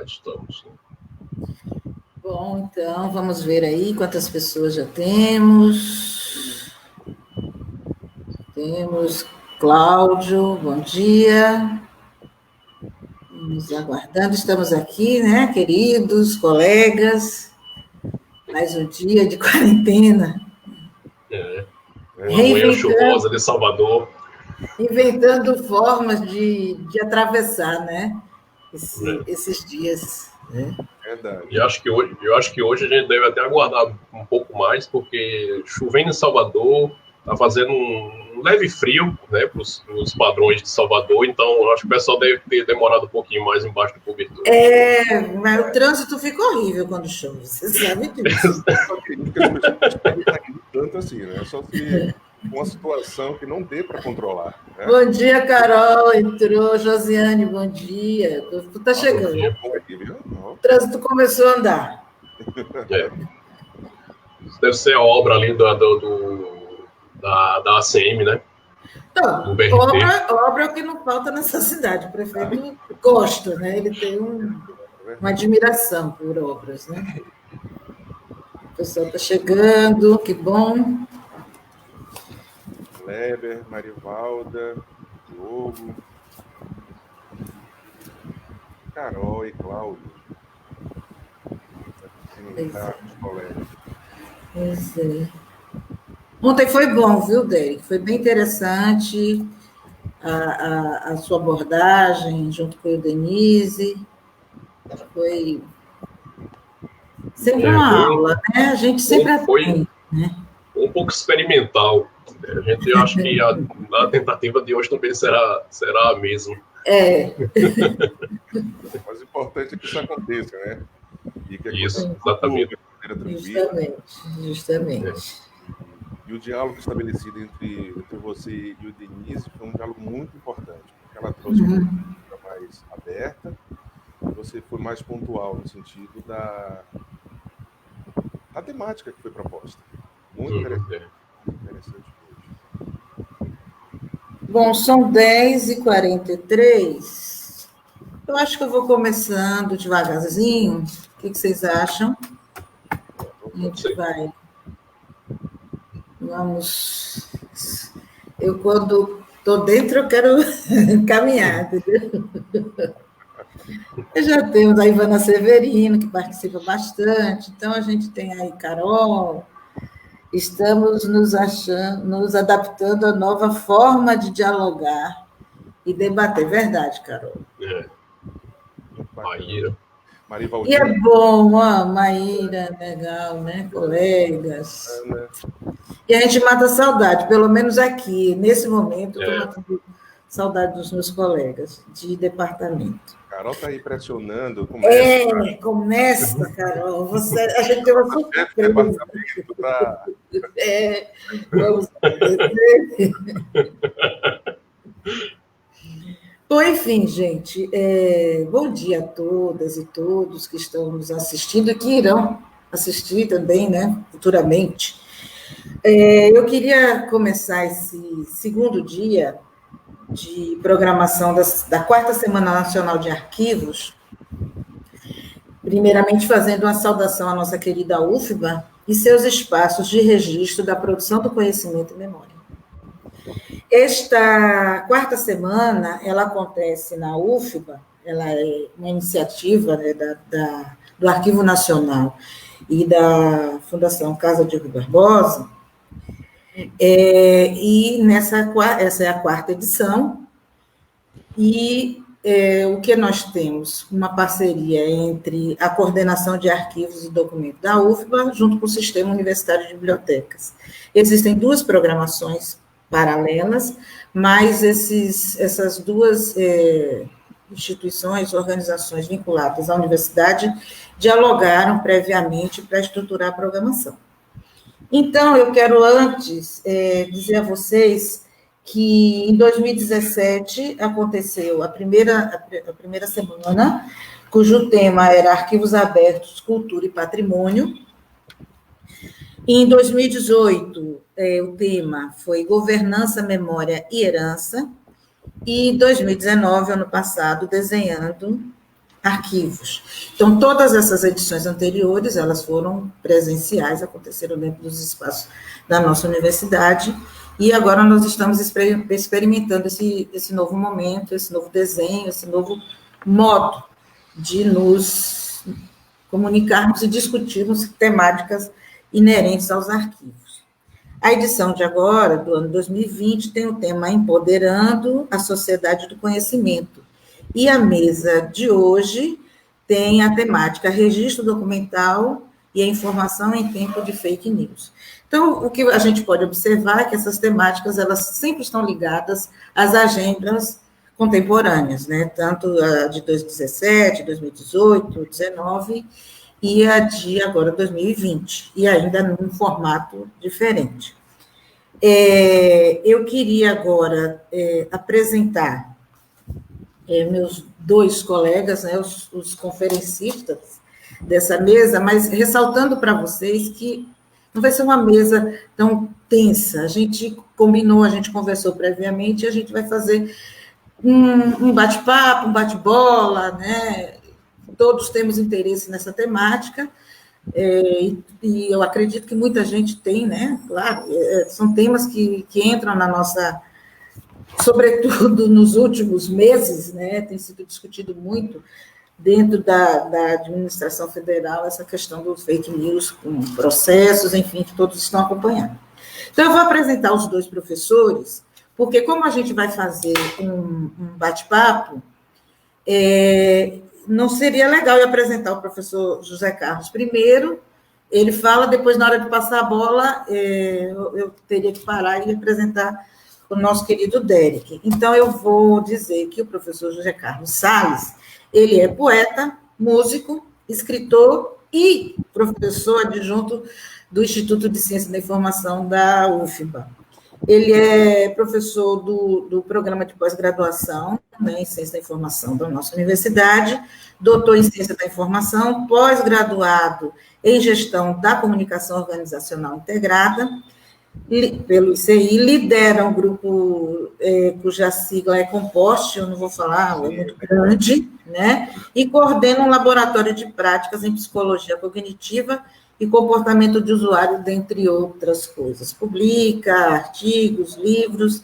estamos. Bom, então, vamos ver aí quantas pessoas já temos. Temos Cláudio, bom dia. Nos aguardando, estamos aqui, né, queridos colegas, mais um dia de quarentena. Uma manhã chuvosa de Salvador. Inventando formas de atravessar, né, esses dias. Né? Verdade. Eu acho que hoje a gente deve até aguardar um pouco mais, porque chovendo em Salvador, está fazendo um leve frio, né, para os padrões de Salvador, então eu acho que o pessoal deve ter demorado um pouquinho mais embaixo do cobertor. Mas o trânsito fica horrível quando chove, você sabe disso. Tanto assim, né? Só se uma situação que não dê para controlar. Né? Bom dia, Carol, entrou. Josiane, bom dia. Tu tá chegando. O trânsito começou a andar. Isso deve ser a obra ali da ACM, né? Então, obra é o que não falta nessa cidade. O prefeito gosta, né? Ele tem uma admiração por obras, né? O pessoal está chegando, que bom. Kleber, Marivalda, Diogo, Carol e Cláudio. Pois é. Ontem foi bom, viu, Derek? Foi bem interessante a sua abordagem junto com o Denise. Foi sempre uma aula, né? A gente sempre aprende, né? Um pouco experimental. Eu acho que a tentativa de hoje também será a mesma. Mas o importante é que isso aconteça, né? E que isso, exatamente. Justamente. E o diálogo estabelecido entre você e o Denise foi um diálogo muito importante, porque ela trouxe uma postura mais aberta, e você foi mais pontual no sentido da temática que foi proposta. Muito interessante. Muito interessante hoje. Bom, são 10h43. Eu acho que eu vou começando devagarzinho. O que vocês acham? A gente vai. Vamos. Eu, quando estou dentro, eu quero caminhar, entendeu? Eu já temos a Ivana Severino, que participa bastante. Então, a gente tem aí Carol. Estamos nos adaptando à nova forma de dialogar e debater. Verdade, Carol? Maíra. E é bom, Maíra, legal, né? Colegas. E a gente mata a saudade, pelo menos aqui, nesse momento, eu estou matando saudade dos meus colegas de departamento. Carol está aí pressionando. Começa, Carol. A gente tem uma surpresa. Vamos acontecer. Bom, enfim, gente, bom dia a todas e todos que estão nos assistindo e que irão assistir também, né, futuramente. Eu queria começar esse segundo dia de programação da quarta Semana Nacional de Arquivos, primeiramente fazendo uma saudação à nossa querida UFBA e seus espaços de registro da produção do conhecimento e memória. Esta quarta semana, ela acontece na UFBA, ela é uma iniciativa, né, do Arquivo Nacional e da Fundação Casa de Rui Barbosa, e essa é a quarta edição, e o que nós temos? Uma parceria entre a Coordenação de Arquivos e Documentos da UFBA, junto com o Sistema Universitário de Bibliotecas. Existem duas programações paralelas, mas essas duas instituições, organizações vinculadas à universidade, dialogaram previamente para estruturar a programação. Então, eu quero antes dizer a vocês que em 2017 aconteceu a primeira semana, cujo tema era Arquivos Abertos, Cultura e Patrimônio. Em 2018, o tema foi Governança, Memória e Herança. E em 2019, ano passado, Desenhando arquivos. Então, todas essas edições anteriores, elas foram presenciais, aconteceram dentro dos espaços da nossa universidade, e agora nós estamos experimentando esse novo momento, esse novo desenho, esse novo modo de nos comunicarmos e discutirmos temáticas inerentes aos arquivos. A edição de agora, do ano 2020, tem o tema Empoderando a Sociedade do Conhecimento. E a mesa de hoje tem a temática Registro Documental e a Informação em Tempo de Fake News. Então, o que a gente pode observar é que essas temáticas, elas sempre estão ligadas às agendas contemporâneas, né? Tanto a de 2017, 2018, 2019 e a de agora 2020, e ainda num formato diferente. Eu queria agora apresentar meus dois colegas, né, os conferencistas dessa mesa, mas ressaltando para vocês que não vai ser uma mesa tão tensa. A gente combinou, a gente conversou previamente, e a gente vai fazer um bate-papo, um bate-bola, né? Todos temos interesse nessa temática, e eu acredito que muita gente tem, né? Claro, são temas que entram na nossa, sobretudo nos últimos meses, né? Tem sido discutido muito dentro da administração federal essa questão dos fake news, com processos, enfim, que todos estão acompanhando. Então, eu vou apresentar os dois professores, porque como a gente vai fazer um bate-papo, não seria legal eu apresentar o professor José Carlos primeiro, ele fala, depois, na hora de passar a bola, eu teria que parar e apresentar o nosso querido Derek. Então, eu vou dizer que o professor José Carlos Salles, ele é poeta, músico, escritor e professor adjunto do Instituto de Ciência da Informação da UFBA. Ele é professor do programa de pós-graduação, né, em Ciência da Informação da nossa universidade, doutor em Ciência da Informação, pós-graduado em Gestão da Comunicação Organizacional Integrada, pelo ICI, lidera um grupo cuja sigla é Compost, eu não vou falar, é muito grande, né, e coordena um laboratório de práticas em psicologia cognitiva e comportamento de usuário, dentre outras coisas. Publica artigos, livros,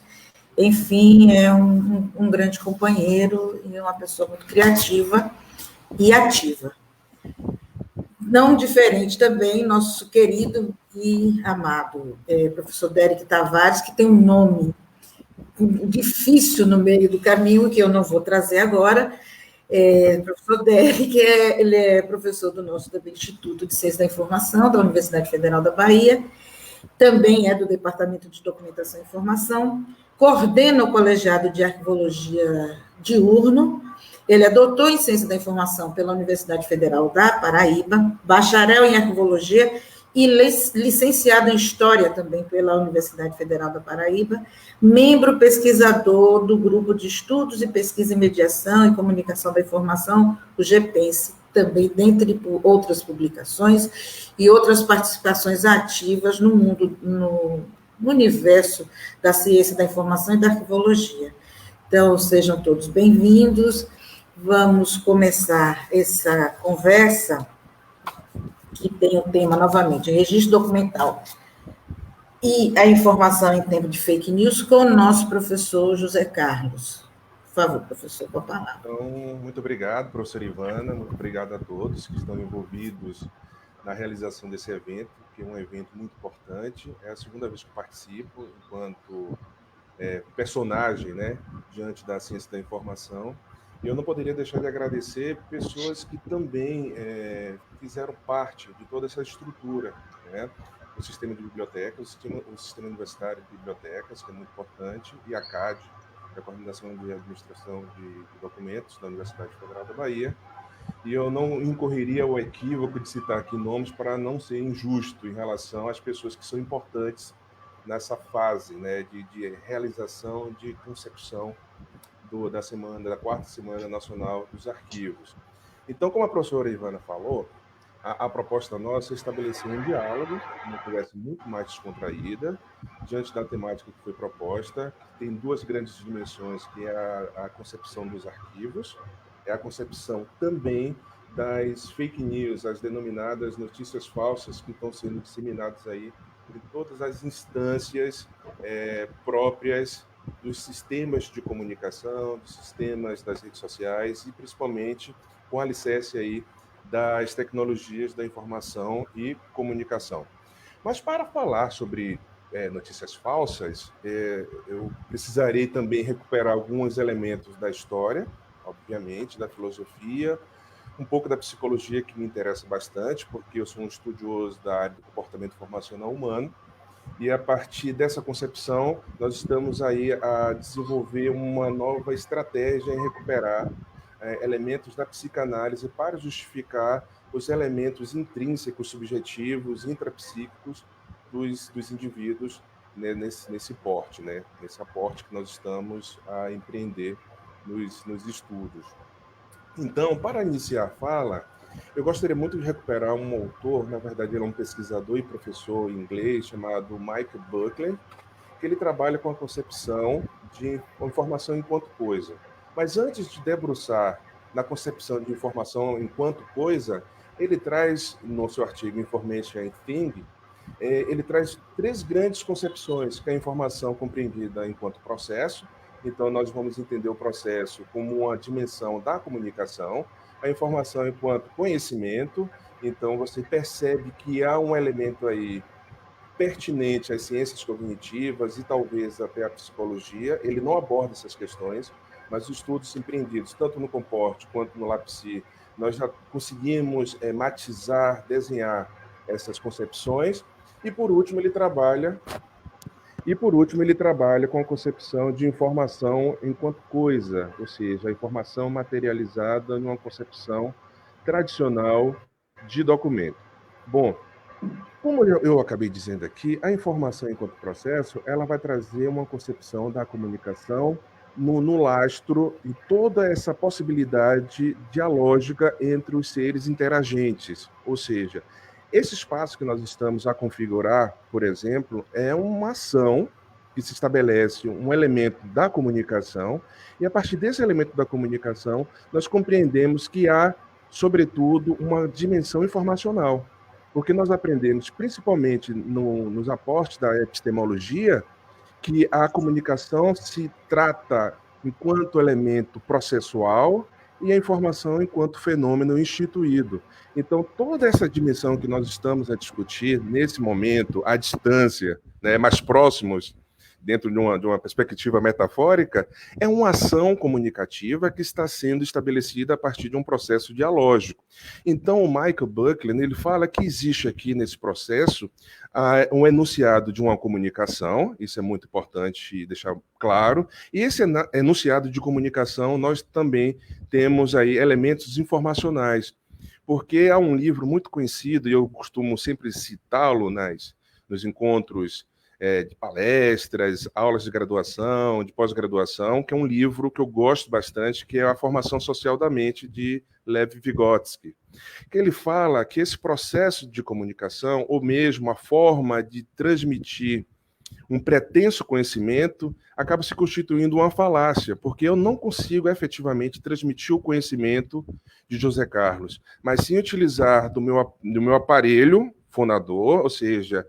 enfim, é um grande companheiro e uma pessoa muito criativa e ativa. Não diferente também, nosso querido e amado professor Derek Tavares, que tem um nome difícil no meio do caminho, que eu não vou trazer agora. Professor Derek, ele é professor do nosso Instituto de Ciência da Informação, da Universidade Federal da Bahia, também é do Departamento de Documentação e Informação, coordena o colegiado de arquivologia diurno, ele é doutor em Ciência da Informação pela Universidade Federal da Paraíba, bacharel em arquivologia e licenciado em História também pela Universidade Federal da Paraíba, membro pesquisador do Grupo de Estudos e Pesquisa e Mediação e Comunicação da Informação, o GPENSE, também, dentre outras publicações e outras participações ativas no mundo, no universo da ciência da informação e da arquivologia. Então, sejam todos bem-vindos. Vamos começar essa conversa, que tem o tema, novamente, registro documental e a informação em tempo de fake news, com o nosso professor José Carlos. Por favor, professor, com a palavra. Então, muito obrigado, professora Ivana, muito obrigado a todos que estão envolvidos na realização desse evento, que é um evento muito importante. É a segunda vez que eu participo, enquanto personagem, né, diante da ciência da informação. E eu não poderia deixar de agradecer pessoas que também fizeram parte de toda essa estrutura, né? O sistema de bibliotecas, o sistema universitário de bibliotecas, que é muito importante, e a CAD, que é a Coordenação de Administração de Documentos da Universidade Federal da Bahia. E eu não incorreria ao equívoco de citar aqui nomes para não ser injusto em relação às pessoas que são importantes nessa fase, né, de realização, de concepção da quarta Semana Nacional dos Arquivos. Então, como a professora Ivana falou, a proposta nossa é estabelecer um diálogo, uma conversa muito mais descontraída, diante da temática que foi proposta. Tem duas grandes dimensões, que é a concepção dos arquivos, é a concepção também das fake news, as denominadas notícias falsas que estão sendo disseminadas aí por todas as instâncias próprias dos sistemas de comunicação, dos sistemas das redes sociais e principalmente com alicerce aí das tecnologias da informação e comunicação. Mas para falar sobre notícias falsas, eu precisarei também recuperar alguns elementos da história, obviamente, da filosofia, um pouco da psicologia, que me interessa bastante, porque eu sou um estudioso da área do comportamento informacional humano, e a partir dessa concepção, nós estamos aí a desenvolver uma nova estratégia em recuperar elementos da psicanálise para justificar os elementos intrínsecos, subjetivos, intrapsíquicos dos indivíduos, né, nesse porte, né, nesse aporte que nós estamos a empreender nos estudos. Então, para iniciar a fala, eu gostaria muito de recuperar um autor, na verdade ele é um pesquisador e professor inglês chamado Michael Buckley, que ele trabalha com a concepção de informação enquanto coisa. Mas antes de debruçar na concepção de informação enquanto coisa, ele traz, no seu artigo Information and Thing, ele traz 3 grandes concepções, que é a informação compreendida enquanto processo. Então, nós vamos entender o processo como uma dimensão da comunicação, a informação enquanto conhecimento. Então, você percebe que há um elemento aí pertinente às ciências cognitivas e talvez até à psicologia. Ele não aborda essas questões, mas os estudos empreendidos, tanto no Comporte quanto no LabPsi, nós já conseguimos matizar, desenhar essas concepções. E, por último, ele trabalha com a concepção de informação enquanto coisa, ou seja, a informação materializada numa concepção tradicional de documento. Bom, como eu acabei dizendo aqui, a informação enquanto processo, ela vai trazer uma concepção da comunicação no lastro e toda essa possibilidade dialógica entre os seres interagentes, ou seja, esse espaço que nós estamos a configurar, por exemplo, é uma ação que se estabelece um elemento da comunicação, e a partir desse elemento da comunicação, nós compreendemos que há, sobretudo, uma dimensão informacional, porque nós aprendemos, principalmente nos aportes da epistemologia, que a comunicação se trata enquanto elemento processual e a informação enquanto fenômeno instituído. Então, toda essa dimensão que nós estamos a discutir nesse momento, à distância, né, mais próximos, dentro de uma perspectiva metafórica, é uma ação comunicativa que está sendo estabelecida a partir de um processo dialógico. Então, o Michael Buckley, ele fala que existe aqui nesse processo um enunciado de uma comunicação, isso é muito importante deixar claro, e esse enunciado de comunicação, nós também temos aí elementos informacionais, porque há um livro muito conhecido, e eu costumo sempre citá-lo nos encontros de palestras, aulas de graduação, de pós-graduação, que é um livro que eu gosto bastante, que é A Formação Social da Mente, de Lev Vygotsky, que ele fala que esse processo de comunicação, ou mesmo a forma de transmitir um pretenso conhecimento, acaba se constituindo uma falácia, porque eu não consigo efetivamente transmitir o conhecimento de José Carlos, mas sim utilizar do meu aparelho fonador, ou seja,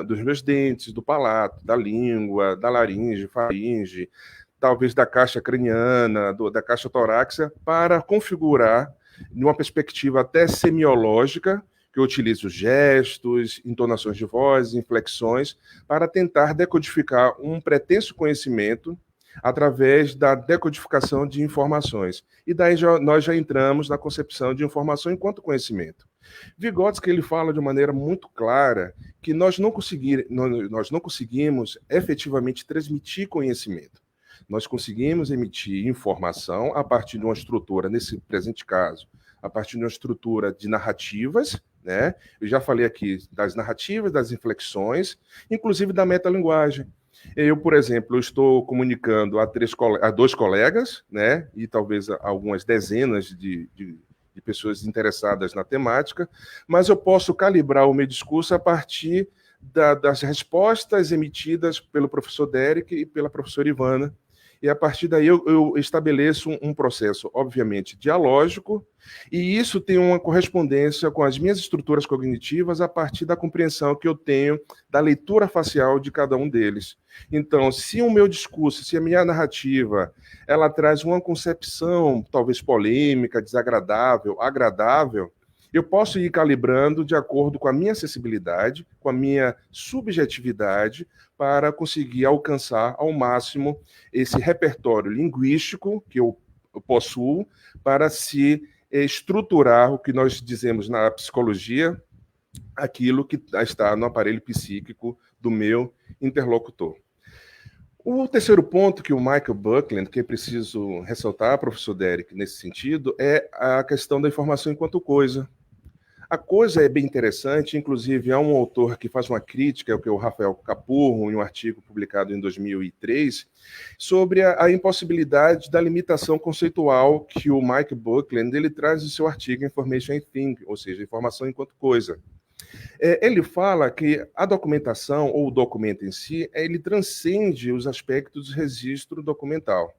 dos meus dentes, do palato, da língua, da laringe, faringe, talvez da caixa craniana, da caixa torácica, para configurar, numa perspectiva até semiológica, que eu utilizo gestos, entonações de voz, inflexões, para tentar decodificar um pretenso conhecimento através da decodificação de informações. E daí nós já entramos na concepção de informação enquanto conhecimento. Vygotsky, ele fala de maneira muito clara que nós não conseguimos efetivamente transmitir conhecimento. Nós conseguimos emitir informação a partir de uma estrutura, nesse presente caso, a partir de uma estrutura de narrativas, né? Eu já falei aqui das narrativas, das inflexões, inclusive da metalinguagem. Eu, por exemplo, estou comunicando a 2 colegas, né? E talvez algumas dezenas de pessoas interessadas na temática, mas eu posso calibrar o meu discurso a partir das respostas emitidas pelo professor Derek e pela professora Ivana. e a partir daí eu estabeleço um processo, obviamente, dialógico, e isso tem uma correspondência com as minhas estruturas cognitivas a partir da compreensão que eu tenho da leitura facial de cada um deles. Então, se o meu discurso, se a minha narrativa, ela traz uma concepção talvez polêmica, desagradável, agradável, eu posso ir calibrando de acordo com a minha acessibilidade, com a minha subjetividade, para conseguir alcançar ao máximo esse repertório linguístico que eu possuo para se estruturar o que nós dizemos na psicologia, aquilo que está no aparelho psíquico do meu interlocutor. O terceiro ponto que o Michael Buckland, que é preciso ressaltar, professor Derek, nesse sentido, é a questão da informação enquanto coisa. A coisa é bem interessante, inclusive há um autor que faz uma crítica, que é o Rafael Capurro, em um artigo publicado em 2003, sobre a impossibilidade da limitação conceitual que o Mike Buckland ele traz em seu artigo Information and Thing, ou seja, informação enquanto coisa. Ele fala que a documentação, ou o documento em si, ele transcende os aspectos do registro documental.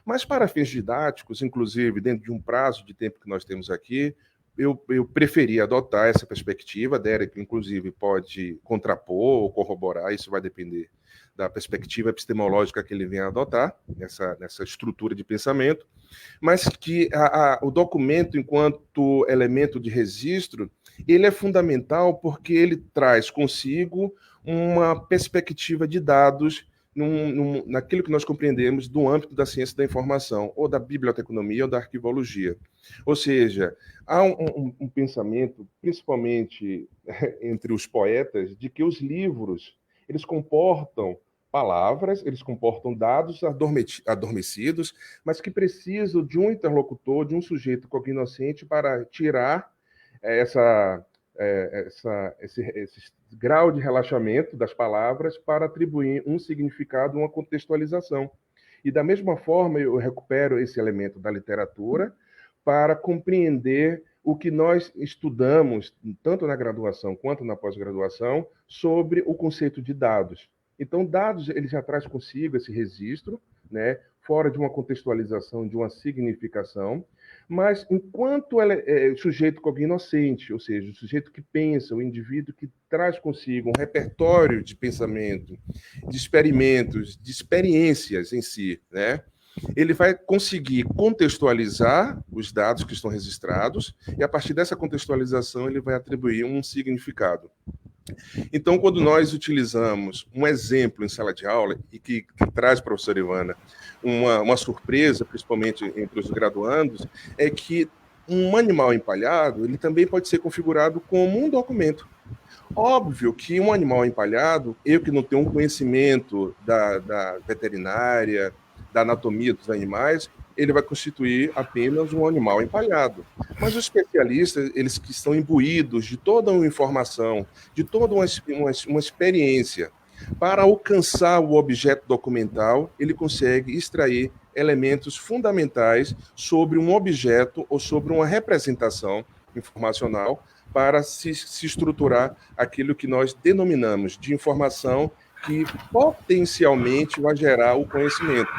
Mas para fins didáticos, inclusive dentro de um prazo de tempo que nós temos aqui, eu preferi adotar essa perspectiva. Derek, inclusive, pode contrapor ou corroborar, isso vai depender da perspectiva epistemológica que ele venha adotar, nessa estrutura de pensamento, mas que o documento, enquanto elemento de registro, ele é fundamental porque ele traz consigo uma perspectiva de dados naquilo que nós compreendemos do âmbito da ciência da informação, ou da biblioteconomia, ou da arquivologia. Ou seja, há um pensamento, principalmente entre os poetas, de que os livros eles comportam palavras, eles comportam dados adormecidos, mas que precisam de um interlocutor, de um sujeito cognoscente para tirar esse grau de relaxamento das palavras para atribuir um significado, uma contextualização. E da mesma forma eu recupero esse elemento da literatura para compreender o que nós estudamos, tanto na graduação quanto na pós-graduação, sobre o conceito de dados. Então, dados, ele já traz consigo esse registro, né, fora de uma contextualização, de uma significação, mas enquanto ela é sujeito cognoscente, ou seja, o sujeito que pensa, o indivíduo que traz consigo um repertório de pensamento, de experimentos, de experiências em si, né, ele vai conseguir contextualizar os dados que estão registrados e, a partir dessa contextualização, ele vai atribuir um significado. Então, quando nós utilizamos um exemplo em sala de aula, e que traz, professora Ivana, uma surpresa, principalmente entre os graduandos, é que um animal empalhado ele também pode ser configurado como um documento. Óbvio que um animal empalhado, eu que não tenho um conhecimento da veterinária, da anatomia dos animais, ele vai constituir apenas um animal empalhado. Mas os especialistas, eles que estão imbuídos de toda uma informação, de toda uma experiência, para alcançar o objeto documental, ele consegue extrair elementos fundamentais sobre um objeto ou sobre uma representação informacional para se estruturar aquilo que nós denominamos de informação que potencialmente vai gerar o conhecimento.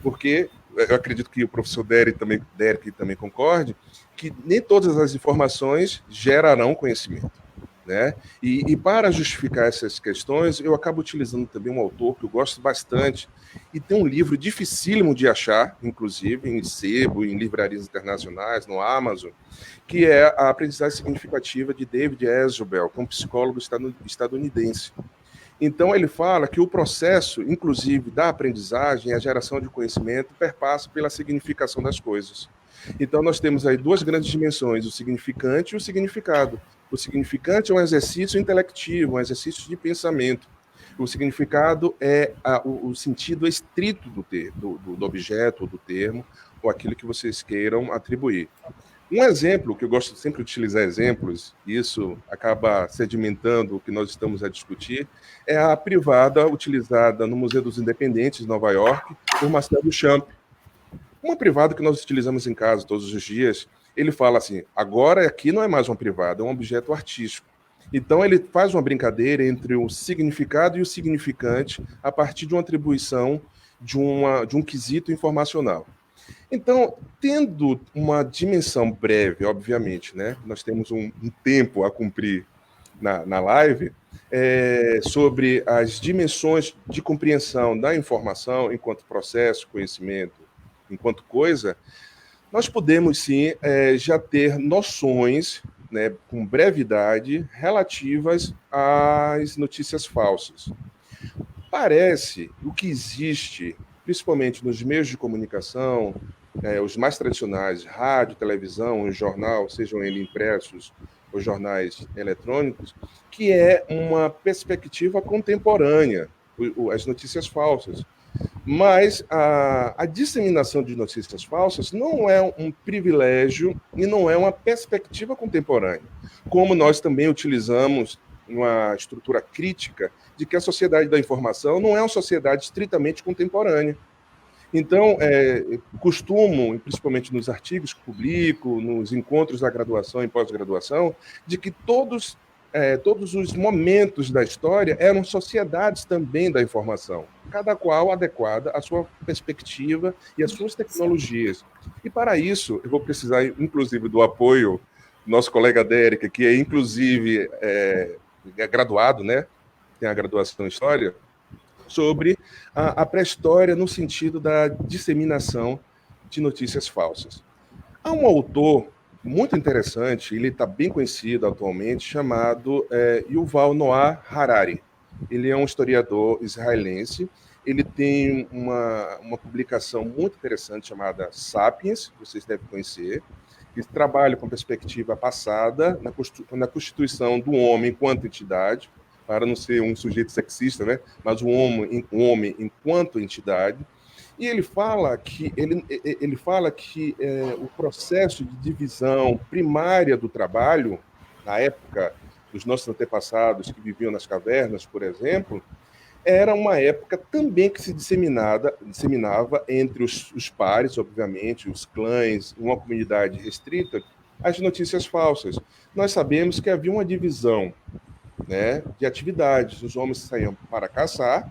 Porque eu acredito que o professor Derek também concorde, que nem todas as informações gerarão conhecimento, né? E para justificar essas questões, eu acabo utilizando também um autor que eu gosto bastante, e tem um livro dificílimo de achar, inclusive em sebo, em livrarias internacionais, no Amazon, que é A Aprendizagem Significativa, de David Ezelbel, que é um psicólogo estadunidense. Então, ele fala que o processo, inclusive, da aprendizagem, a geração de conhecimento, perpassa pela significação das coisas. Então, nós temos aí duas grandes dimensões, o significante e o significado. O significante é um exercício intelectivo, um exercício de pensamento. O significado é o sentido estrito do objeto, do termo, ou aquilo que vocês queiram atribuir. Um exemplo, que eu gosto sempre de utilizar exemplos, e isso acaba sedimentando o que nós estamos a discutir, é a privada utilizada no Museu dos Independentes, de Nova York, por Marcel Duchamp. Uma privada que nós utilizamos em casa todos os dias, ele fala assim, agora aqui não é mais uma privada, é um objeto artístico. Então ele faz uma brincadeira entre o significado e o significante a partir de uma atribuição de um quesito informacional. Então, tendo uma dimensão breve, obviamente, né? Nós temos um tempo a cumprir na live, sobre as dimensões de compreensão da informação enquanto processo, conhecimento, enquanto coisa, nós podemos, sim, já ter noções, né, com brevidade, relativas às notícias falsas. Parece o que existe, principalmente nos meios de comunicação, os mais tradicionais, rádio, televisão, jornal, sejam eles impressos ou jornais eletrônicos, que é uma perspectiva contemporânea, as notícias falsas. Mas a disseminação de notícias falsas não é um privilégio e não é uma perspectiva contemporânea, como nós também utilizamos uma estrutura crítica de que a sociedade da informação não é uma sociedade estritamente contemporânea. Então, costumo, principalmente nos artigos que publico, nos encontros da graduação e pós-graduação, de que todos os momentos da história eram sociedades também da informação, cada qual adequada à sua perspectiva e às suas tecnologias. E, para isso, eu vou precisar, inclusive, do apoio do nosso colega Dérica, que é, inclusive, graduado, né? Tem a graduação em História, sobre a pré-história no sentido da disseminação de notícias falsas. Há um autor muito interessante, ele está bem conhecido atualmente, chamado Yuval Noah Harari. Ele é um historiador israelense, ele tem uma publicação muito interessante chamada Sapiens, que vocês devem conhecer, que trabalha com perspectiva passada na constituição do homem enquanto entidade, para não ser um sujeito sexista, né? Mas um homem enquanto entidade. E ele fala que, o processo de divisão primária do trabalho, na época dos nossos antepassados que viviam nas cavernas, por exemplo, era uma época também que se disseminava entre os pares, obviamente, os clãs, uma comunidade restrita, as notícias falsas. Nós sabemos que havia uma divisão, né, de atividades. Os homens saíam para caçar,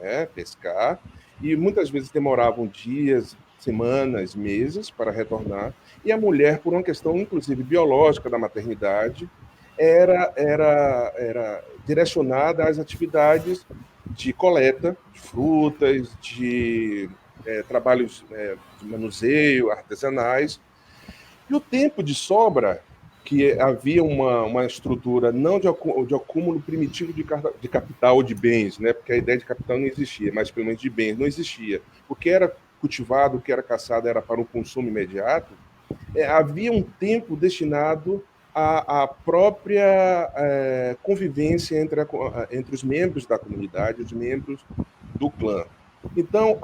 né, pescar, e muitas vezes demoravam dias, semanas, meses para retornar, e a mulher, por uma questão, inclusive, biológica da maternidade, era direcionada às atividades de coleta de frutas, de trabalhos de manuseio, artesanais, e o tempo de sobra, que havia uma estrutura não de acúmulo primitivo de capital ou de bens, né? Porque a ideia de capital não existia, mas pelo menos de bens não existia. O que era cultivado, o que era caçado era para o consumo imediato. Havia um tempo destinado à própria convivência entre os membros da comunidade, os membros do clã. Então,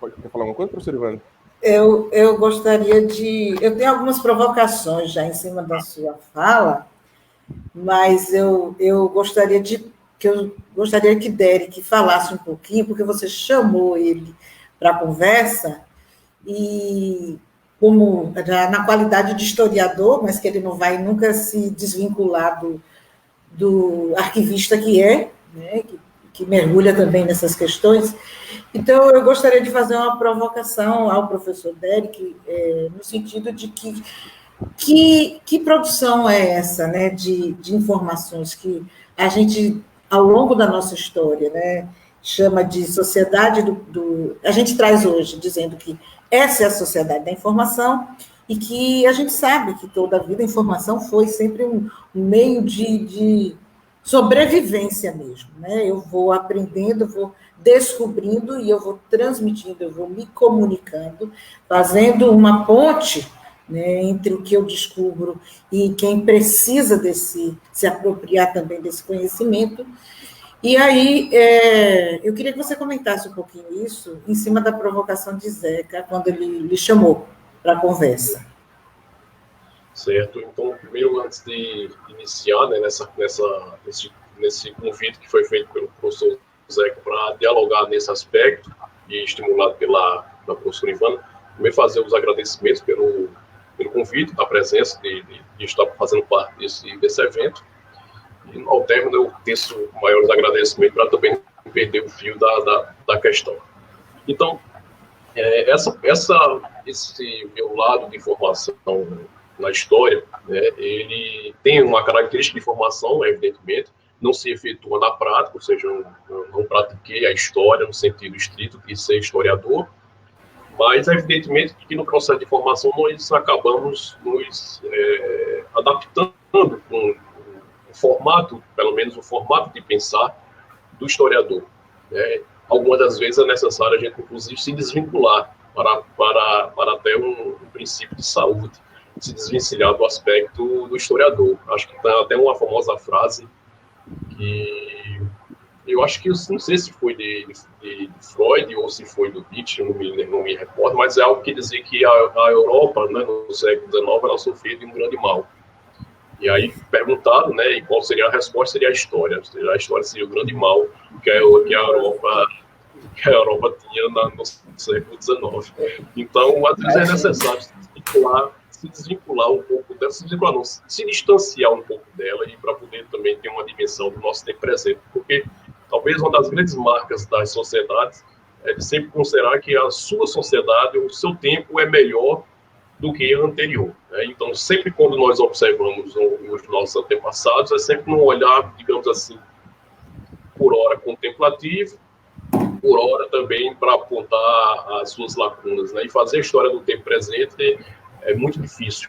quer falar alguma coisa, professor Ivana? Eu gostaria de... Eu tenho algumas provocações já em cima da sua fala, mas eu gostaria que Dérica falasse um pouquinho, porque você chamou ele para a conversa, e como já na qualidade de historiador, mas que ele não vai nunca se desvincular do arquivista que é, né, que mergulha também nessas questões. Então, eu gostaria de fazer uma provocação ao professor Dérica, no sentido de que produção é essa, né, de informações que a gente, ao longo da nossa história, né, chama de sociedade a gente traz hoje, dizendo que essa é a sociedade da informação, e que a gente sabe que toda a vida a informação foi sempre um meio de sobrevivência mesmo, né? Eu vou aprendendo, eu vou descobrindo e eu vou transmitindo, eu vou me comunicando, fazendo uma ponte, né, entre o que eu descubro e quem precisa se apropriar também desse conhecimento. E aí, eu queria que você comentasse um pouquinho isso em cima da provocação de Zeca, quando ele lhe chamou para a conversa. Certo. Então, primeiro, antes de iniciar, né, nesse convite que foi feito pelo professor Zeca para dialogar nesse aspecto e estimulado pela professora Ivana, também fazer os agradecimentos pelo convite, da presença, de estar fazendo parte desse evento. E, ao término, eu teço maiores agradecimentos para também não perder o fio da questão. Então, esse meu lado de formação na história, né, ele tem uma característica de formação, evidentemente, não se efetua na prática, ou seja, eu não pratiquei a história no sentido estrito de ser historiador, mas evidentemente que no processo de formação nós acabamos nos adaptando com o formato, pelo menos o formato de pensar do historiador, né? Algumas das vezes é necessário a gente, inclusive, se desvincular para ter um princípio de saúde, se desvencilhar do aspecto do historiador. Acho que tem até uma famosa frase que eu acho que, não sei se foi de Freud ou se foi do Nietzsche, não me recordo, mas é algo que dizia que a Europa, né, no século XIX, ela sofria de um grande mal. E aí perguntaram, né, e qual seria a resposta? Seria a história. A história seria o grande mal que a Europa tinha no século XIX. Então, às vezes é necessário se desvincular um pouco dela, se distanciar um pouco dela, e para poder também ter uma dimensão do nosso tempo presente. Porque talvez uma das grandes marcas das sociedades é de sempre considerar que a sua sociedade, o seu tempo é melhor do que o anterior, né? Então, sempre quando nós observamos os nossos antepassados, é sempre num olhar, digamos assim, por hora contemplativo, por hora também para apontar as suas lacunas, né? E fazer a história do tempo presente é muito difícil.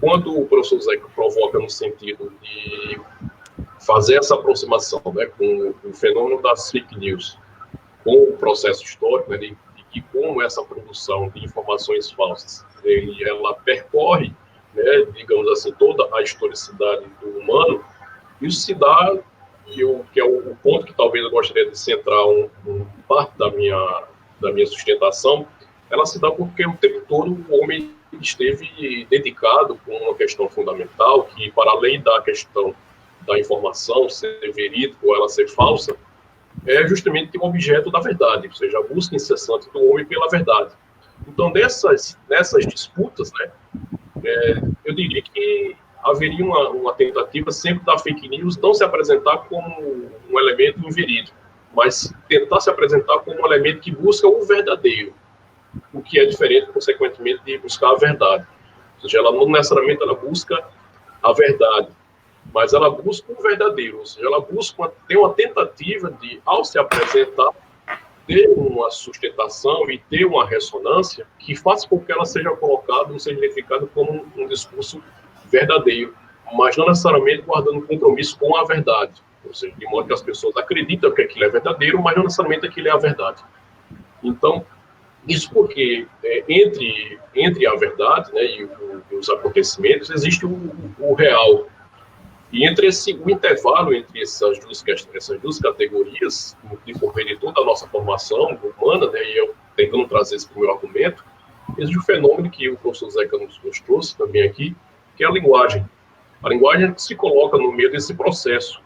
Quando o professor Zé provoca no sentido de fazer essa aproximação, né, com o fenômeno das fake news, com o processo histórico, né, de como essa produção de informações falsas ela percorre, né, digamos assim, toda a historicidade do humano, isso se dá, que é o ponto que talvez eu gostaria de centrar parte da minha sustentação, ela se dá porque o tempo todo o homem esteve dedicado com uma questão fundamental, que para além da questão da informação ser verídica ou ela ser falsa, é justamente o objeto da verdade, ou seja, a busca incessante do homem pela verdade. Então, nessas disputas, né, eu diria que haveria uma tentativa sempre da fake news não se apresentar como um elemento inverídico, mas tentar se apresentar como um elemento que busca o verdadeiro, o que é diferente, consequentemente, de buscar a verdade. Ou seja, ela não necessariamente ela busca a verdade, mas ela busca o verdadeiro, ou seja, ela busca ter uma tentativa de, ao se apresentar, ter uma sustentação e ter uma ressonância que faça com que ela seja colocada ou seja identificada como um discurso verdadeiro, mas não necessariamente guardando compromisso com a verdade, ou seja, de modo que as pessoas acreditam que aquilo é verdadeiro, mas não necessariamente aquilo é a verdade. Então, isso porque entre a verdade, né, e os acontecimentos existe o real. E entre o intervalo entre essas duas categorias, no decorrer de toda a nossa formação humana, né, e eu tentando trazer esse meu argumento, existe um fenômeno que o professor Zeca nos trouxe também aqui, que é a linguagem. A linguagem que se coloca no meio desse processo.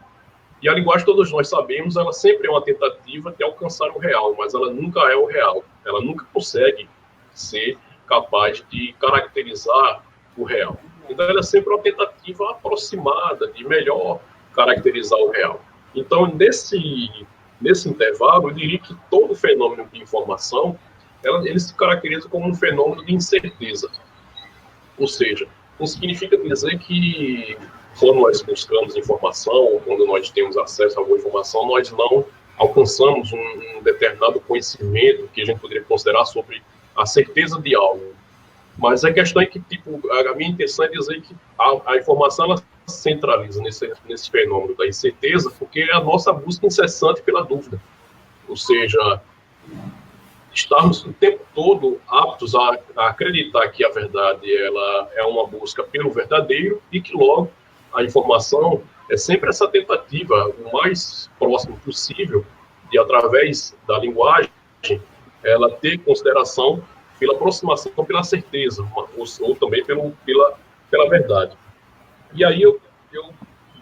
E a linguagem, todos nós sabemos, ela sempre é uma tentativa de alcançar o real, mas ela nunca é o real. Ela nunca consegue ser capaz de caracterizar o real. Então, ela é sempre uma tentativa aproximada de melhor caracterizar o real. Então, nesse intervalo, eu diria que todo fenômeno de informação, ele se caracteriza como um fenômeno de incerteza. Ou seja, não significa dizer que quando nós buscamos informação, ou quando nós temos acesso a alguma informação, nós não alcançamos um determinado conhecimento que a gente poderia considerar sobre a certeza de algo. Mas a questão é que, tipo, a minha intenção é dizer que a informação ela se centraliza nesse fenômeno da incerteza, porque é a nossa busca incessante pela dúvida. Ou seja, estarmos o tempo todo aptos a acreditar que a verdade ela é uma busca pelo verdadeiro e que logo a informação é sempre essa tentativa o mais próximo possível de, através da linguagem, ela ter consideração pela aproximação, pela certeza, ou também pela verdade. E aí eu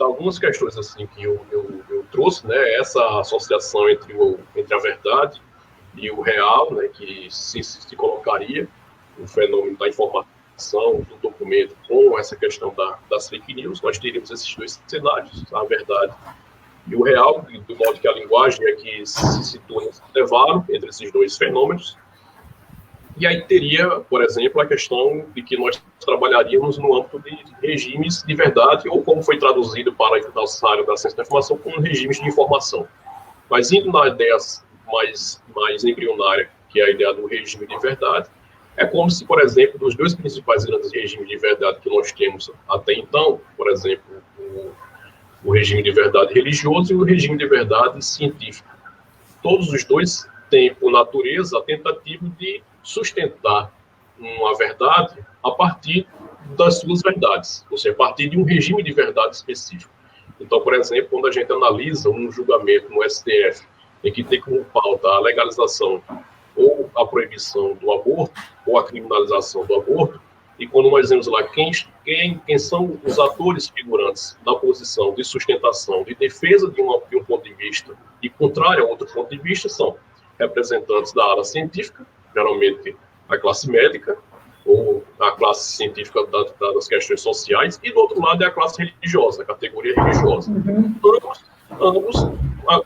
algumas questões assim que eu trouxe, né, essa associação entre a verdade e o real, né, que se colocaria o fenômeno da informação do documento com essa questão das fake news. Nós teríamos esses dois cenários, a verdade e o real, do modo que a linguagem é que se situa nesse intervalo entre esses dois fenômenos. E aí teria, por exemplo, a questão de que nós trabalharíamos no âmbito de regimes de verdade, ou como foi traduzido para a nossa área da ciência da informação, como regimes de informação. Mas indo na ideia mais embrionária, que é a ideia do regime de verdade, é como se, por exemplo, dos dois principais grandes regimes de verdade que nós temos até então, por exemplo, o regime de verdade religioso e o regime de verdade científico. Todos os dois têm, por natureza, a tentativa de sustentar uma verdade a partir das suas verdades, ou seja, a partir de um regime de verdade específico. Então, por exemplo, quando a gente analisa um julgamento no STF em que tem como pauta a legalização ou a proibição do aborto, ou a criminalização do aborto, e quando nós vemos lá quem são os atores figurantes na posição de sustentação, de defesa de um ponto de vista e contrário a outro ponto de vista, são representantes da área científica, geralmente a classe médica, ou a classe científica das questões sociais, e do outro lado é a classe religiosa, a categoria religiosa. Ambos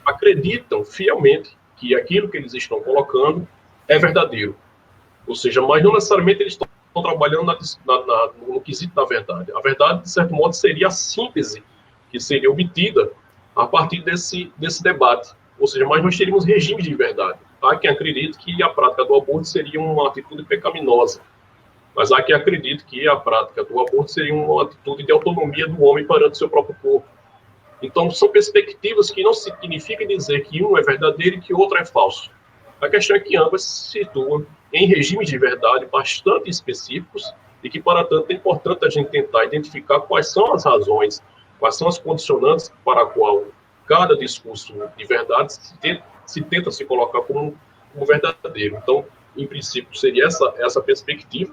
acreditam fielmente que aquilo que eles estão colocando é verdadeiro. Ou seja, mas não necessariamente eles estão trabalhando no quesito da verdade. A verdade, de certo modo, seria a síntese que seria obtida a partir desse debate. Ou seja, mas nós teríamos regimes de verdade. Há quem acredite que a prática do aborto seria uma atitude pecaminosa, mas há quem acredite que a prática do aborto seria uma atitude de autonomia do homem perante o seu próprio corpo. Então, são perspectivas que não significam dizer que um é verdadeiro e que o outro é falso. A questão é que ambas se situam em regimes de verdade bastante específicos e que, para tanto, é importante a gente tentar identificar quais são as razões, quais são as condicionantes para a qual cada discurso de verdade se tenta se colocar como verdadeiro. Então, em princípio, seria essa perspectiva.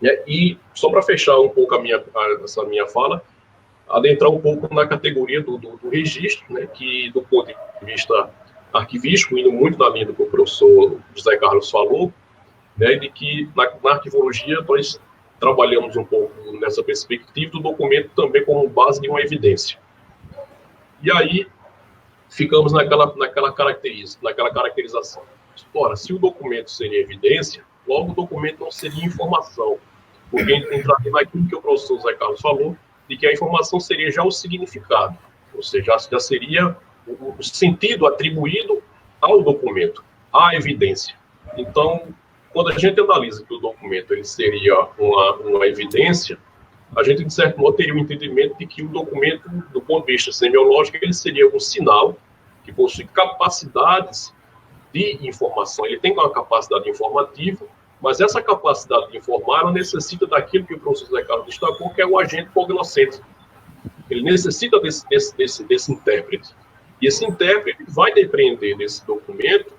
Né? E, só para fechar um pouco essa minha fala, adentrar um pouco na categoria do registro, né? Que, do ponto de vista arquivístico, indo muito na linha do que o professor José Carlos falou, né? De que na arquivologia nós trabalhamos um pouco nessa perspectiva do documento também como base de uma evidência. E aí ficamos naquela caracterização. Ora, se o documento seria evidência, logo o documento não seria informação, porque entraria naquilo que o professor José Carlos falou, de que a informação seria já o significado, ou seja, já seria o sentido atribuído ao documento, à evidência. Então, quando a gente analisa que o documento ele seria uma evidência, a gente, de certo modo, teria o entendimento de que o documento, do ponto de vista semiológico, ele seria um sinal que possui capacidades de informação. Ele tem uma capacidade informativa, mas essa capacidade de informar, ela necessita daquilo que o professor Zé Carlos destacou, que é o agente cognoscente. Ele necessita desse intérprete. E esse intérprete vai depender desse documento,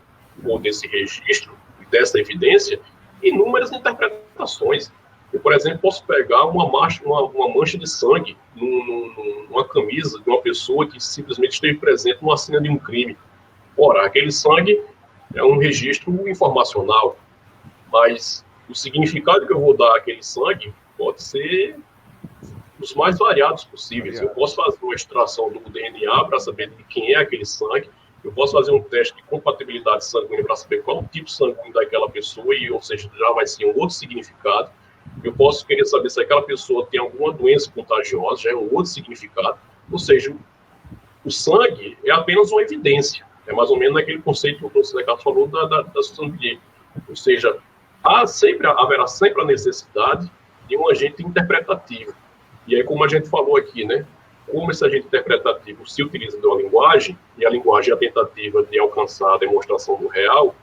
ou desse registro, dessa evidência, inúmeras interpretações. Eu, por exemplo, posso pegar uma mancha de sangue numa camisa de uma pessoa que simplesmente esteve presente numa cena de um crime. Ora, aquele sangue é um registro informacional, mas o significado que eu vou dar àquele sangue pode ser os mais variados possíveis. Eu posso fazer uma extração do DNA para saber de quem é aquele sangue, eu posso fazer um teste de compatibilidade sanguínea para saber qual é o tipo sanguíneo daquela pessoa, ou seja, já vai ser um outro significado. Eu posso querer saber se aquela pessoa tem alguma doença contagiosa, já é um outro significado. Ou seja, o sangue é apenas uma evidência. É mais ou menos naquele conceito que o professor Zé Carlos falou da sangue. Ou seja, haverá sempre a necessidade de um agente interpretativo. E aí, como a gente falou aqui, né? Como esse agente interpretativo se utiliza de uma linguagem, e a linguagem é a tentativa de alcançar a demonstração do real,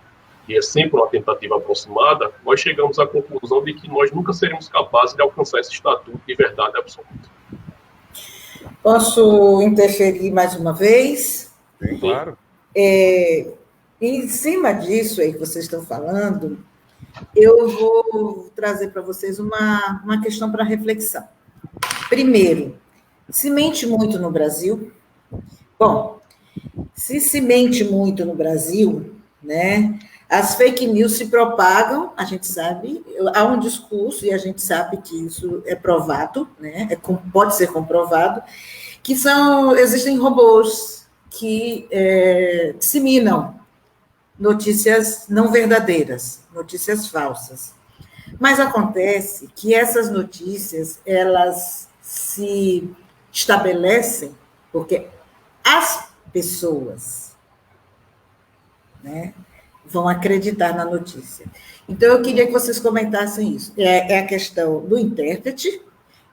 e é sempre uma tentativa aproximada, nós chegamos à conclusão de que nós nunca seremos capazes de alcançar esse estatuto de verdade absoluta. Posso interferir mais uma vez? Bem claro. Em cima disso aí que vocês estão falando, eu vou trazer para vocês uma questão para reflexão. Primeiro, se mente muito no Brasil? Bom, se mente muito no Brasil, né? As fake news se propagam, a gente sabe, há um discurso, e a gente sabe que isso é provado, né? Pode ser comprovado, que existem robôs, que disseminam notícias não verdadeiras, notícias falsas. Mas acontece que essas notícias, elas se estabelecem porque as pessoas, né, vão acreditar na notícia. Então, eu queria que vocês comentassem isso. É a questão do intérprete,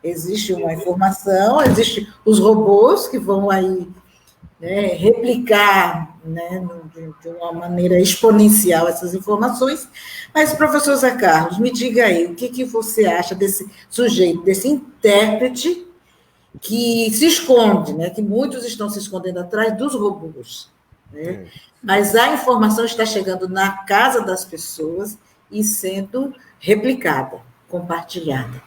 existe uma informação, existem os robôs que vão aí, né, replicar, né, de uma maneira exponencial essas informações. Mas, professor Zé Carlos, me diga aí, o que você acha desse sujeito, desse intérprete que se esconde, né, que muitos estão se escondendo atrás dos robôs, né? Mas a informação está chegando na casa das pessoas e sendo replicada, compartilhada.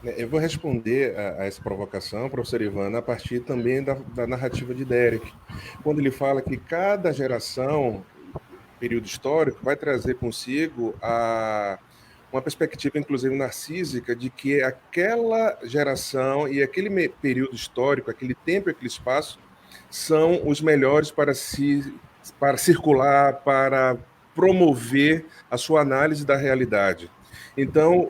Eu vou responder a essa provocação, professora Ivana, a partir também da narrativa de Derek, quando ele fala que cada geração, período histórico, vai trazer consigo uma perspectiva, inclusive narcísica, de que aquela geração e aquele período histórico, aquele tempo e aquele espaço, são os melhores para circular, para promover a sua análise da realidade. Então,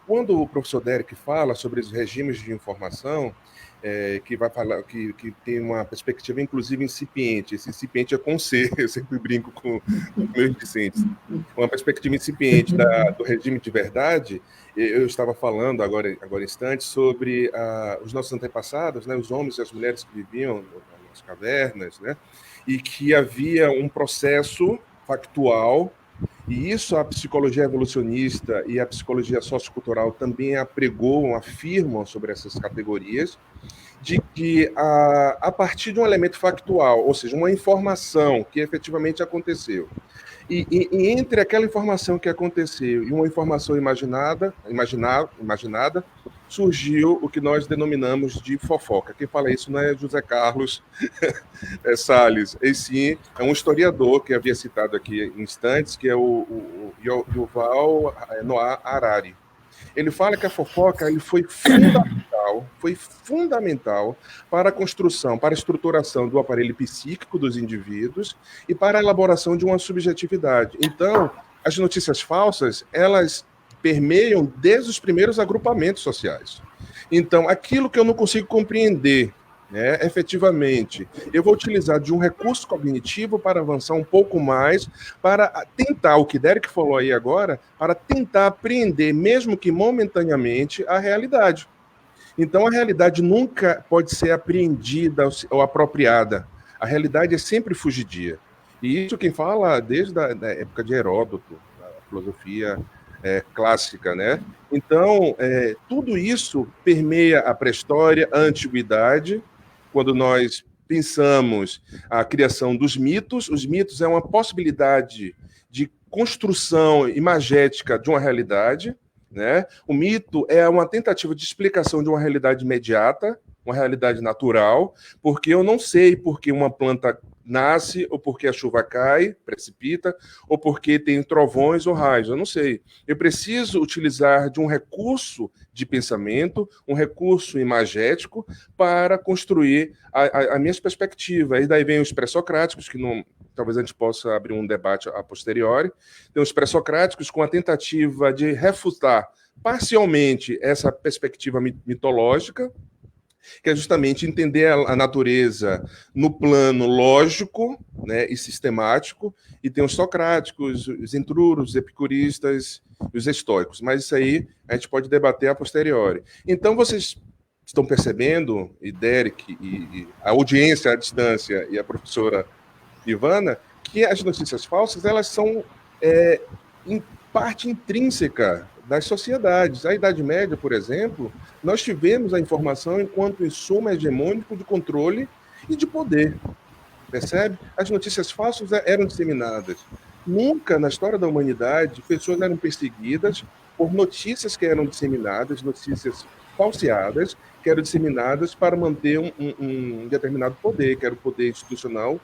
quando o professor Derek fala sobre os regimes de informação, que vai falar que tem uma perspectiva, inclusive, incipiente. Esse incipiente é com C, eu sempre brinco com meus discentes. Uma perspectiva incipiente do regime de verdade. Eu estava falando agora em instantes sobre os nossos antepassados, né, os homens e as mulheres que viviam nas cavernas, né, e que havia um processo factual. E isso a psicologia evolucionista e a psicologia sociocultural também apregam, afirmam sobre essas categorias, de que a partir de um elemento factual, ou seja, uma informação que efetivamente aconteceu, e entre aquela informação que aconteceu e uma informação imaginada, surgiu o que nós denominamos de fofoca. Quem fala isso não é José Carlos Salles, e sim é um historiador que havia citado aqui em instantes, que é o Yuval Noah Harari. Ele fala que a fofoca foi fundamental para a construção, para a estruturação do aparelho psíquico dos indivíduos e para a elaboração de uma subjetividade. Então, as notícias falsas, elas permeiam desde os primeiros agrupamentos sociais. Então, aquilo que eu não consigo compreender, né, efetivamente, eu vou utilizar de um recurso cognitivo para avançar um pouco mais, para tentar, o que Derek falou aí agora, para tentar apreender, mesmo que momentaneamente, a realidade. Então, a realidade nunca pode ser apreendida ou apropriada. A realidade é sempre fugidia. E isso quem fala desde a época de Heródoto, da filosofia clássica, né? Então, tudo isso permeia a pré-história, a antiguidade. Quando nós pensamos a criação dos mitos, os mitos é uma possibilidade de construção imagética de uma realidade, né? O mito é uma tentativa de explicação de uma realidade imediata, uma realidade natural, porque eu não sei porque uma planta nasce, ou porque a chuva cai, precipita, ou porque tem trovões ou raios, eu não sei. Eu preciso utilizar de um recurso de pensamento, um recurso imagético, para construir a minha perspectiva. E daí vem os pré-socráticos, que não, talvez a gente possa abrir um debate a posteriori. Tem os pré-socráticos com a tentativa de refutar parcialmente essa perspectiva mitológica, que é justamente entender a natureza no plano lógico, né, e sistemático, e tem os socráticos, os entruros, os epicuristas, os estoicos, mas isso aí a gente pode debater a posteriori. Então, vocês estão percebendo, e Derek, e a audiência à distância, e a professora Ivana, que as notícias falsas, elas são em parte intrínseca das sociedades. A Idade Média, por exemplo, nós tivemos a informação enquanto insumo hegemônico de controle e de poder. Percebe? As notícias falsas eram disseminadas. Nunca na história da humanidade pessoas eram perseguidas por notícias que eram disseminadas, notícias falseadas, que eram disseminadas para manter um determinado poder, que era o poder institucional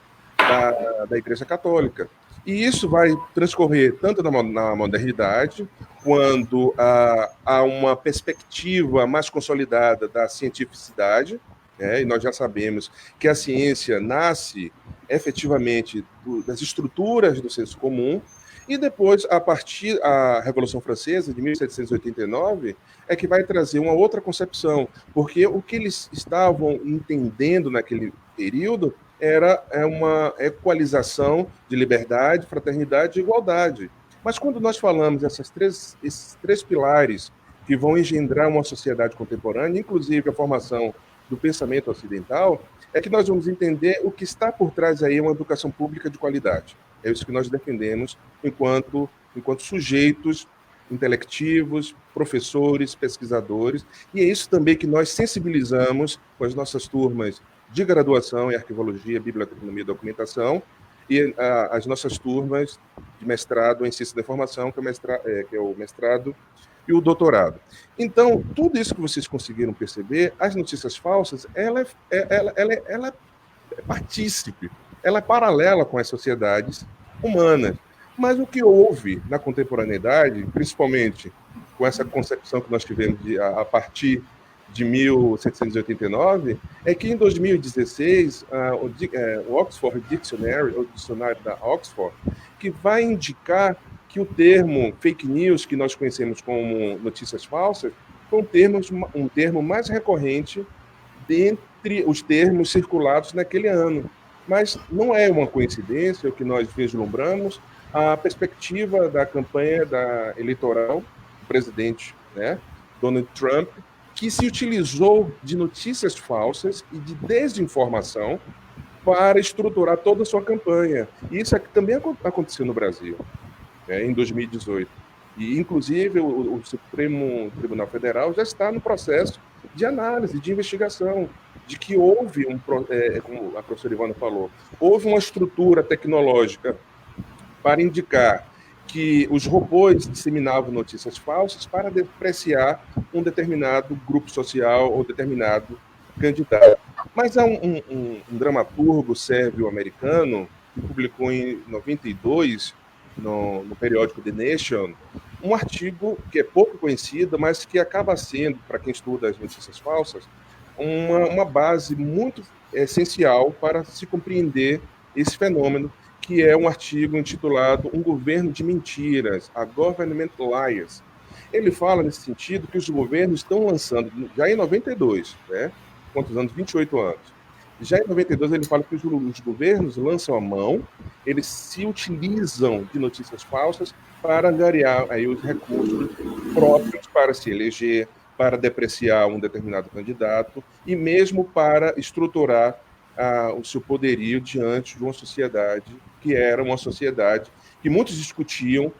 da Igreja Católica. E isso vai transcorrer tanto na modernidade, quando há uma perspectiva mais consolidada da cientificidade, né? E nós já sabemos que a ciência nasce efetivamente das estruturas do senso comum, e depois, a partir da Revolução Francesa, de 1789, é que vai trazer uma outra concepção, porque o que eles estavam entendendo naquele período era uma equalização de liberdade, fraternidade e igualdade. Mas quando nós falamos esses três pilares que vão engendrar uma sociedade contemporânea, inclusive a formação do pensamento ocidental, é que nós vamos entender o que está por trás aí uma educação pública de qualidade. É isso que nós defendemos enquanto sujeitos intelectivos, professores, pesquisadores, e é isso também que nós sensibilizamos com as nossas turmas de graduação em arquivologia, biblioteconomia e documentação, e as nossas turmas de mestrado em ciência da informação, que é o mestrado e o doutorado. Então, tudo isso que vocês conseguiram perceber, as notícias falsas, ela é partícipe, ela é paralela com as sociedades humanas. Mas o que houve na contemporaneidade, principalmente com essa concepção que nós tivemos a partir de 1789, é que em 2016, o Oxford Dictionary, o dicionário da Oxford, que vai indicar que o termo fake news, que nós conhecemos como notícias falsas, foi um termo mais recorrente dentre os termos circulados naquele ano. Mas não é uma coincidência o que nós vislumbramos a perspectiva da campanha eleitoral do presidente, né, Donald Trump, que se utilizou de notícias falsas e de desinformação para estruturar toda a sua campanha. E isso também aconteceu no Brasil, em 2018. E, inclusive, o Supremo Tribunal Federal já está no processo de análise, de investigação, de que houve, como a professora Ivana falou, houve uma estrutura tecnológica para indicar que os robôs disseminavam notícias falsas para depreciar um determinado grupo social ou determinado candidato. Mas há um dramaturgo sérvio-americano que publicou em 92, no periódico The Nation, um artigo que é pouco conhecido, mas que acaba sendo, para quem estuda as notícias falsas, uma base muito essencial para se compreender esse fenômeno, que é um artigo intitulado Um Governo de Mentiras, a Government Liars. Ele fala, nesse sentido, que os governos estão lançando, já em 92, né? Quantos anos? 28 anos. Já em 92, ele fala que os governos lançam a mão, eles se utilizam de notícias falsas para angariar aí os recursos próprios para se eleger, para depreciar um determinado candidato e mesmo para estruturar o seu poderio diante de uma sociedade que era uma sociedade que muitos discutiam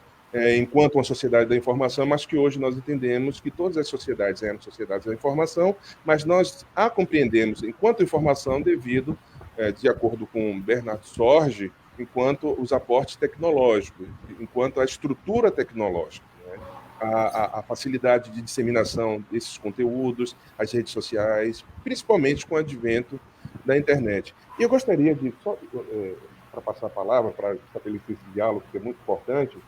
enquanto uma sociedade da informação, mas que hoje nós entendemos que todas as sociedades eram sociedades da informação, mas nós a compreendemos enquanto informação devido, de acordo com Bernard Sorge, enquanto os aportes tecnológicos, enquanto a estrutura tecnológica, né? A facilidade de disseminação desses conteúdos, as redes sociais, principalmente com o advento da internet. E eu gostaria de, só para passar a palavra, para estabelecer esse diálogo, que é muito importante,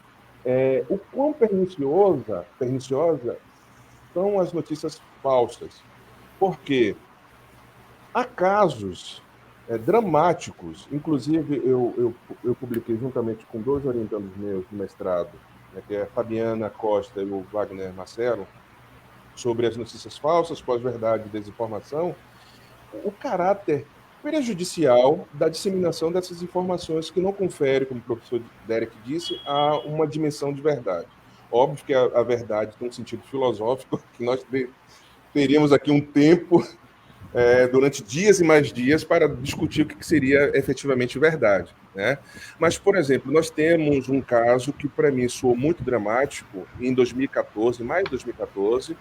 o quão perniciosa são as notícias falsas. Porque há casos dramáticos, inclusive eu publiquei juntamente com 2 orientandos meus de mestrado, né, que é a Fabiana Costa e o Wagner Marcelo, sobre as notícias falsas, pós-verdade e desinformação, o caráter prejudicial da disseminação dessas informações que não confere, como o professor Derek disse, a uma dimensão de verdade. Óbvio que a verdade tem um sentido filosófico, que nós teríamos aqui um tempo, durante dias e mais dias, para discutir o que seria efetivamente verdade, né? Mas, por exemplo, nós temos um caso que, para mim, soou muito dramático, em 2014, maio de 2014,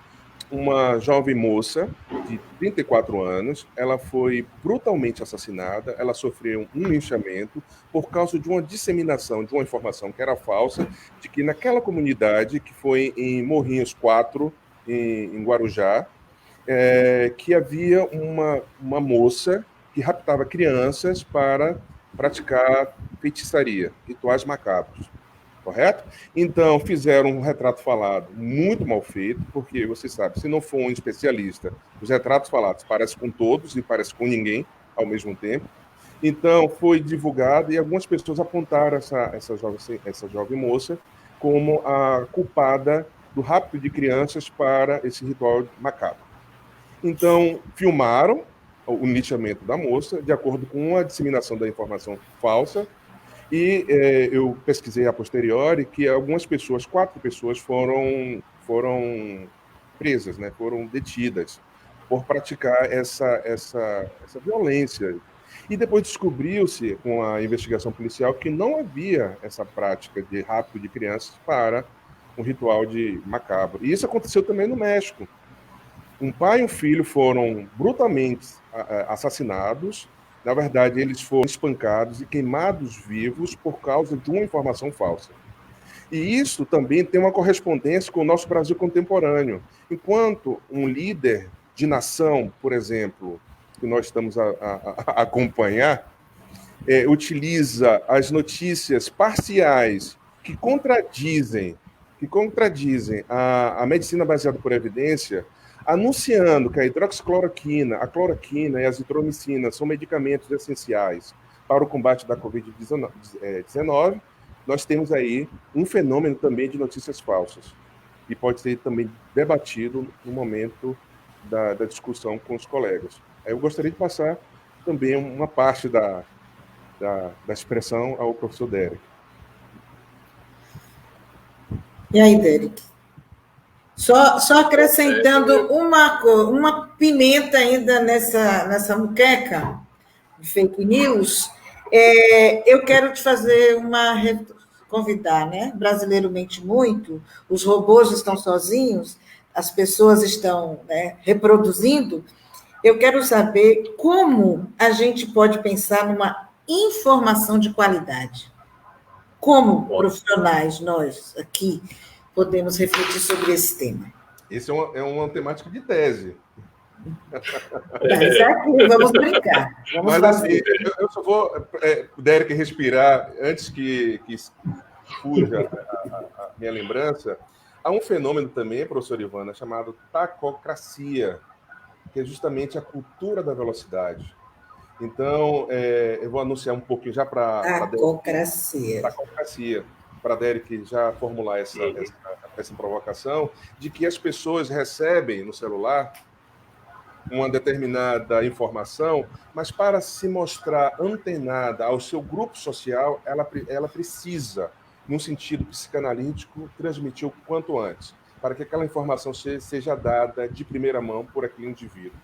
uma jovem moça de 34 anos, ela foi brutalmente assassinada, ela sofreu um linchamento por causa de uma disseminação de uma informação que era falsa, de que naquela comunidade, que foi em Morrinhos 4, em Guarujá, que havia uma moça que raptava crianças para praticar feitiçaria, rituais macabros. Correto? Então, fizeram um retrato falado muito mal feito, porque, você sabe, se não for um especialista, os retratos falados parecem com todos e parecem com ninguém ao mesmo tempo. Então, foi divulgado e algumas pessoas apontaram essa jovem moça como a culpada do rapto de crianças para esse ritual macabro. Então, filmaram o nichamento da moça, de acordo com a disseminação da informação falsa, e eu pesquisei a posteriori que algumas pessoas, 4 pessoas, foram presas, né, foram detidas por praticar essa violência. E depois descobriu-se, com a investigação policial, que não havia essa prática de rapto de crianças para um ritual de macabro. E isso aconteceu também no México. Um pai e um filho foram brutalmente assassinados. Na verdade, eles foram espancados e queimados vivos por causa de uma informação falsa. E isso também tem uma correspondência com o nosso Brasil contemporâneo. Enquanto um líder de nação, por exemplo, que nós estamos a acompanhar, utiliza as notícias parciais que contradizem a medicina baseada por evidência, anunciando que a hidroxicloroquina, a cloroquina e a azitromicina são medicamentos essenciais para o combate da Covid-19, nós temos aí um fenômeno também de notícias falsas, e pode ser também debatido no momento da discussão com os colegas. Eu gostaria de passar também uma parte da expressão ao professor Derek. E aí, Derek? Só acrescentando uma pimenta ainda nessa muqueca de fake news, eu quero te fazer convidar, né? Brasileiro mente muito, os robôs estão sozinhos, as pessoas estão, né, reproduzindo. Eu quero saber como a gente pode pensar numa informação de qualidade. Como profissionais, nós aqui, podemos refletir sobre esse tema. Esse é uma temática de tese. Mas aqui, vamos brincar. Mas assim, eu só vou, Derek, respirar antes que fuja a minha lembrança. Há um fenômeno também, professor Ivana, chamado tacocracia, que é justamente a cultura da velocidade. Então, eu vou anunciar um pouquinho já para Tacocracia, para Derek já formular essa provocação, de que as pessoas recebem no celular uma determinada informação, mas para se mostrar antenada ao seu grupo social, ela precisa, num sentido psicanalítico, transmitir o quanto antes, para que aquela informação seja dada de primeira mão por aquele indivíduo.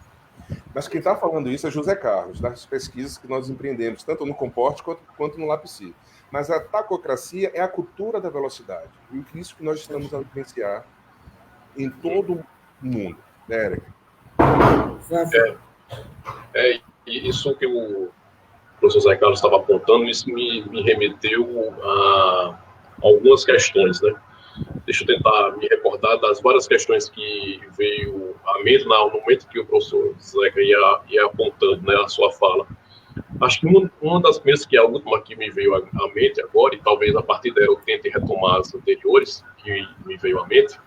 Mas quem está falando isso é José Carlos, das pesquisas que nós empreendemos, tanto no Comporte quanto no LAPSI. Mas a tacocracia é a cultura da velocidade. E isso que nós estamos a vivenciar em todo o mundo. Derek. Isso que o professor José Carlos estava apontando, isso me remeteu a algumas questões, né? Deixa eu tentar me recordar das várias questões que veio à mente no momento que o professor Zeca ia apontando, né, a sua fala. Acho que uma das primeiras, que é a última que me veio à mente agora, e talvez a partir dela eu tente retomar as anteriores que me veio à mente,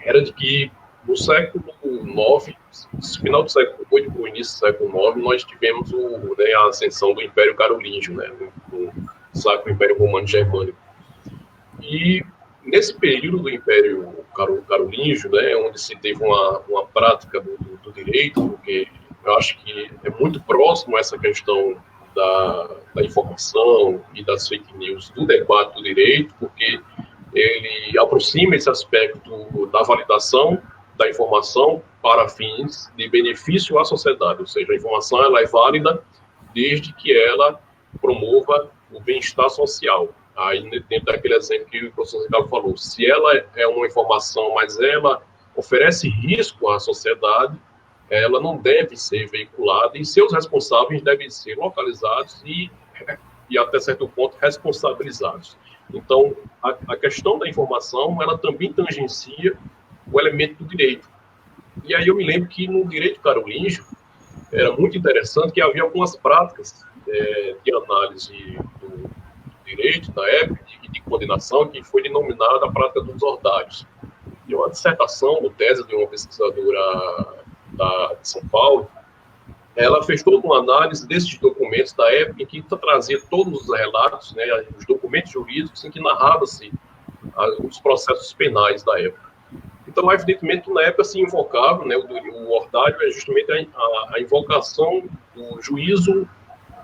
era de que no século IX, final do século VIII para o início do século IX, nós tivemos a ascensão do Império Carolíngio, né, o Sacro Império Romano Germânico. E nesse período do Império Carolíngio, né, onde se teve uma prática do direito, porque eu acho que é muito próximo essa questão da informação e das fake news do debate do direito, porque ele aproxima esse aspecto da validação da informação para fins de benefício à sociedade, ou seja, a informação ela é válida desde que ela promova o bem-estar social. Aí, dentro daquele exemplo que o professor Ricardo falou, se ela é uma informação, mas ela oferece risco à sociedade, ela não deve ser veiculada e seus responsáveis devem ser localizados e até certo ponto, responsabilizados. Então, a questão da informação, ela também tangencia o elemento do direito. E aí eu me lembro que no direito carolíngio, era muito interessante que havia algumas práticas de análise do direito, na época, de condenação, que foi denominada a prática dos ordários. E uma dissertação, uma tese de uma pesquisadora de São Paulo, ela fez toda uma análise desses documentos da época, em que trazia todos os relatos, né, os documentos jurídicos em que narrava-se os processos penais da época. Então, evidentemente, na época se invocava, né, o ordário é justamente a invocação do juízo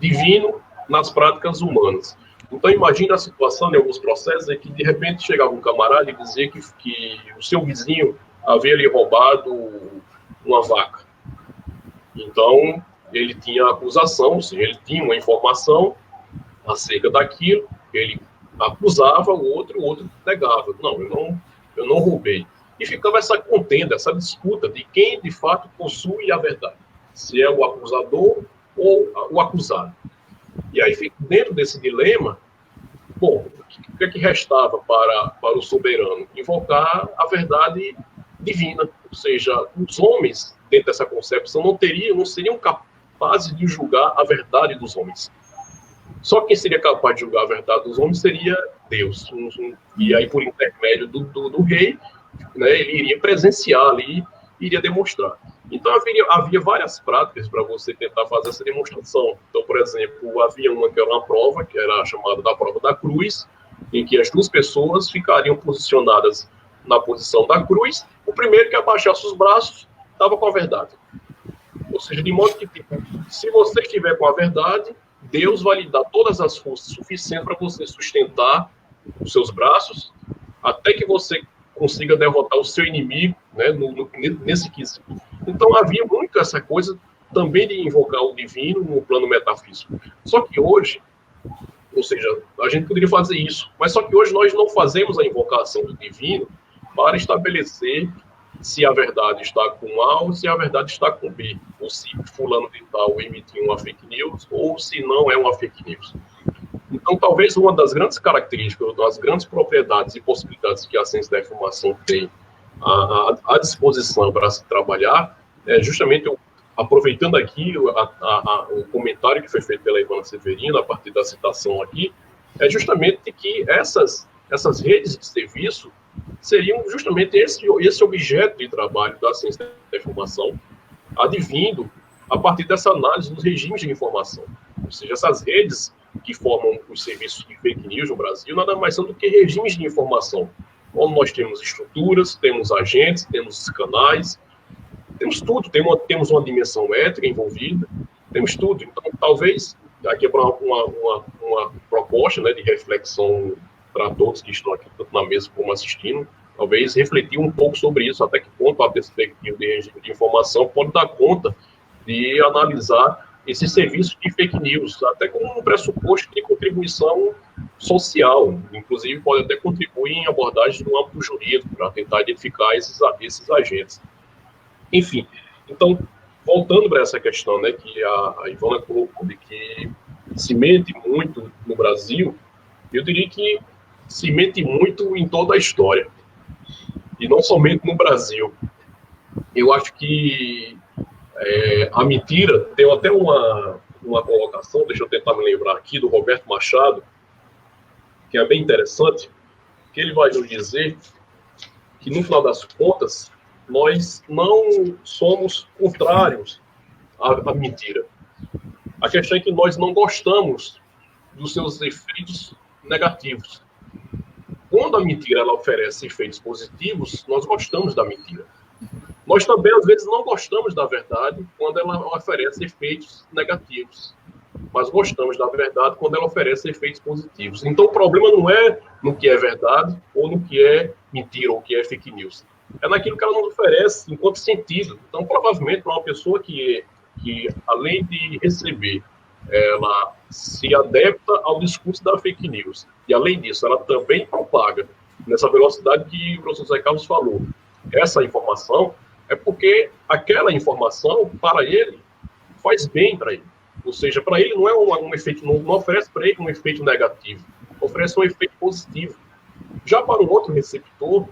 divino nas práticas humanas. Então, imagine a situação em alguns processos em que, de repente, chegava um camarada e dizia que o seu vizinho havia lhe roubado uma vaca. Então, ele tinha acusação, ou seja, ele tinha uma informação acerca daquilo, ele acusava o outro negava. Não, eu não roubei. E ficava essa contenda, essa disputa de quem, de fato, possui a verdade. Se é o acusador ou o acusado. E aí, dentro desse dilema, bom, o que é que restava para o soberano? Invocar a verdade divina. Ou seja, os homens, dentro dessa concepção, não seriam capazes de julgar a verdade dos homens. Só quem seria capaz de julgar a verdade dos homens seria Deus. E aí, por intermédio do rei, né, ele iria presenciar ali, iria demonstrar. Então, havia várias práticas para você tentar fazer essa demonstração. Então, por exemplo, havia uma que era uma prova, que era chamada da prova da cruz, em que as duas pessoas ficariam posicionadas na posição da cruz. O primeiro que abaixasse os braços estava com a verdade. Ou seja, de modo que, se você estiver com a verdade, Deus vai lhe dar todas as forças suficientes para você sustentar os seus braços, até que você consiga derrotar o seu inimigo, né, nesse quesito. Então, havia muito essa coisa também de invocar o divino no plano metafísico. Só que hoje, ou seja, a gente poderia fazer isso, mas só que hoje nós não fazemos a invocação do divino para estabelecer se a verdade está com A ou se a verdade está com B, ou se fulano de tal emitiu uma fake news ou se não é uma fake news. Então, talvez uma das grandes características, das grandes propriedades e possibilidades que a ciência da informação tem à disposição para se trabalhar, é justamente, aproveitando aqui o comentário que foi feito pela Ivana Severino, a partir da citação aqui, é justamente que essas redes de serviço seriam justamente esse objeto de trabalho da ciência da informação, advindo a partir dessa análise dos regimes de informação. Ou seja, essas redes que formam os serviços de fake news no Brasil nada mais são do que regimes de informação, onde nós temos estruturas, temos agentes, temos canais, temos tudo, temos uma dimensão ética envolvida, temos tudo. Então, talvez, aqui é uma proposta, né, de reflexão para todos que estão aqui, tanto na mesa como assistindo, talvez refletir um pouco sobre isso, até que ponto a perspectiva de regime de informação pode dar conta de analisar esses serviços de fake news, até como um pressuposto de contribuição social, inclusive pode até contribuir em abordagens no âmbito jurídico, para tentar identificar esses agentes. Enfim, então, voltando para essa questão, né, que a Ivana colocou, de que se mente muito no Brasil, eu diria que se mente muito em toda a história, e não somente no Brasil. Eu acho que a mentira, tem até uma colocação, deixa eu tentar me lembrar aqui, do Roberto Machado, que é bem interessante, que ele vai nos dizer que, no final das contas, nós não somos contrários à mentira. A questão é que nós não gostamos dos seus efeitos negativos. Quando a mentira ela oferece efeitos positivos, nós gostamos da mentira. Nós também, às vezes, não gostamos da verdade quando ela oferece efeitos negativos. Mas gostamos da verdade quando ela oferece efeitos positivos. Então, o problema não é no que é verdade ou no que é mentira ou o que é fake news. É naquilo que ela nos oferece enquanto sentido. Então, provavelmente, para uma pessoa que além de receber, ela se adapta ao discurso da fake news. E, além disso, ela também propaga nessa velocidade que o professor José Carlos falou. Essa informação é porque aquela informação, para ele, faz bem para ele. Ou seja, para ele não é um efeito, não oferece para ele um efeito negativo, oferece um efeito positivo. Já para um outro receptor,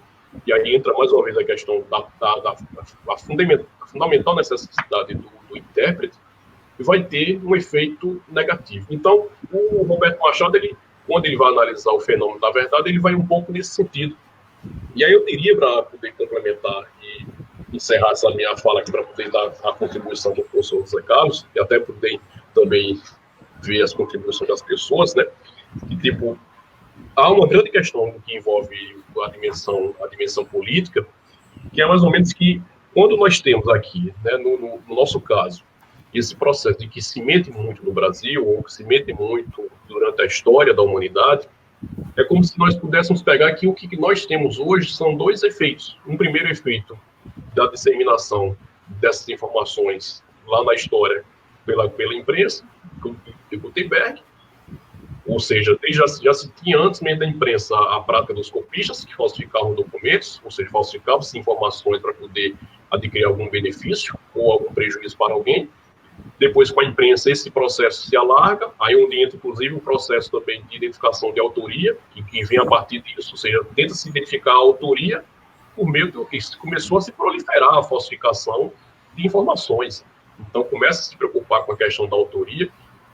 e aí entra mais uma vez a questão da fundamental necessidade do intérprete, vai ter um efeito negativo. Então, o Roberto Machado, quando ele vai analisar o fenômeno da verdade, ele vai um pouco nesse sentido. E aí eu diria, para poder complementar e encerrar essa minha fala aqui para poder dar a contribuição do professor José Carlos, e até poder também ver as contribuições das pessoas, né? E, tipo, há uma grande questão que envolve a dimensão política, que é mais ou menos que, quando nós temos aqui, né, no nosso caso, esse processo de que se mete muito no Brasil, ou que se mete muito durante a história da humanidade, é como se nós pudéssemos pegar que o que nós temos hoje são dois efeitos. Um primeiro efeito da disseminação dessas informações lá na história pela imprensa, de Gutenberg, ou seja, já se tinha antes mesmo da imprensa a prática dos copistas, que falsificavam documentos, ou seja, falsificavam-se informações para poder adquirir algum benefício ou algum prejuízo para alguém. Depois, com a imprensa, esse processo se alarga, aí onde entra, inclusive, o processo também de identificação de autoria, que vem a partir disso, ou seja, tenta-se identificar a autoria por meio do que começou a se proliferar a falsificação de informações. Então, começa a se preocupar com a questão da autoria,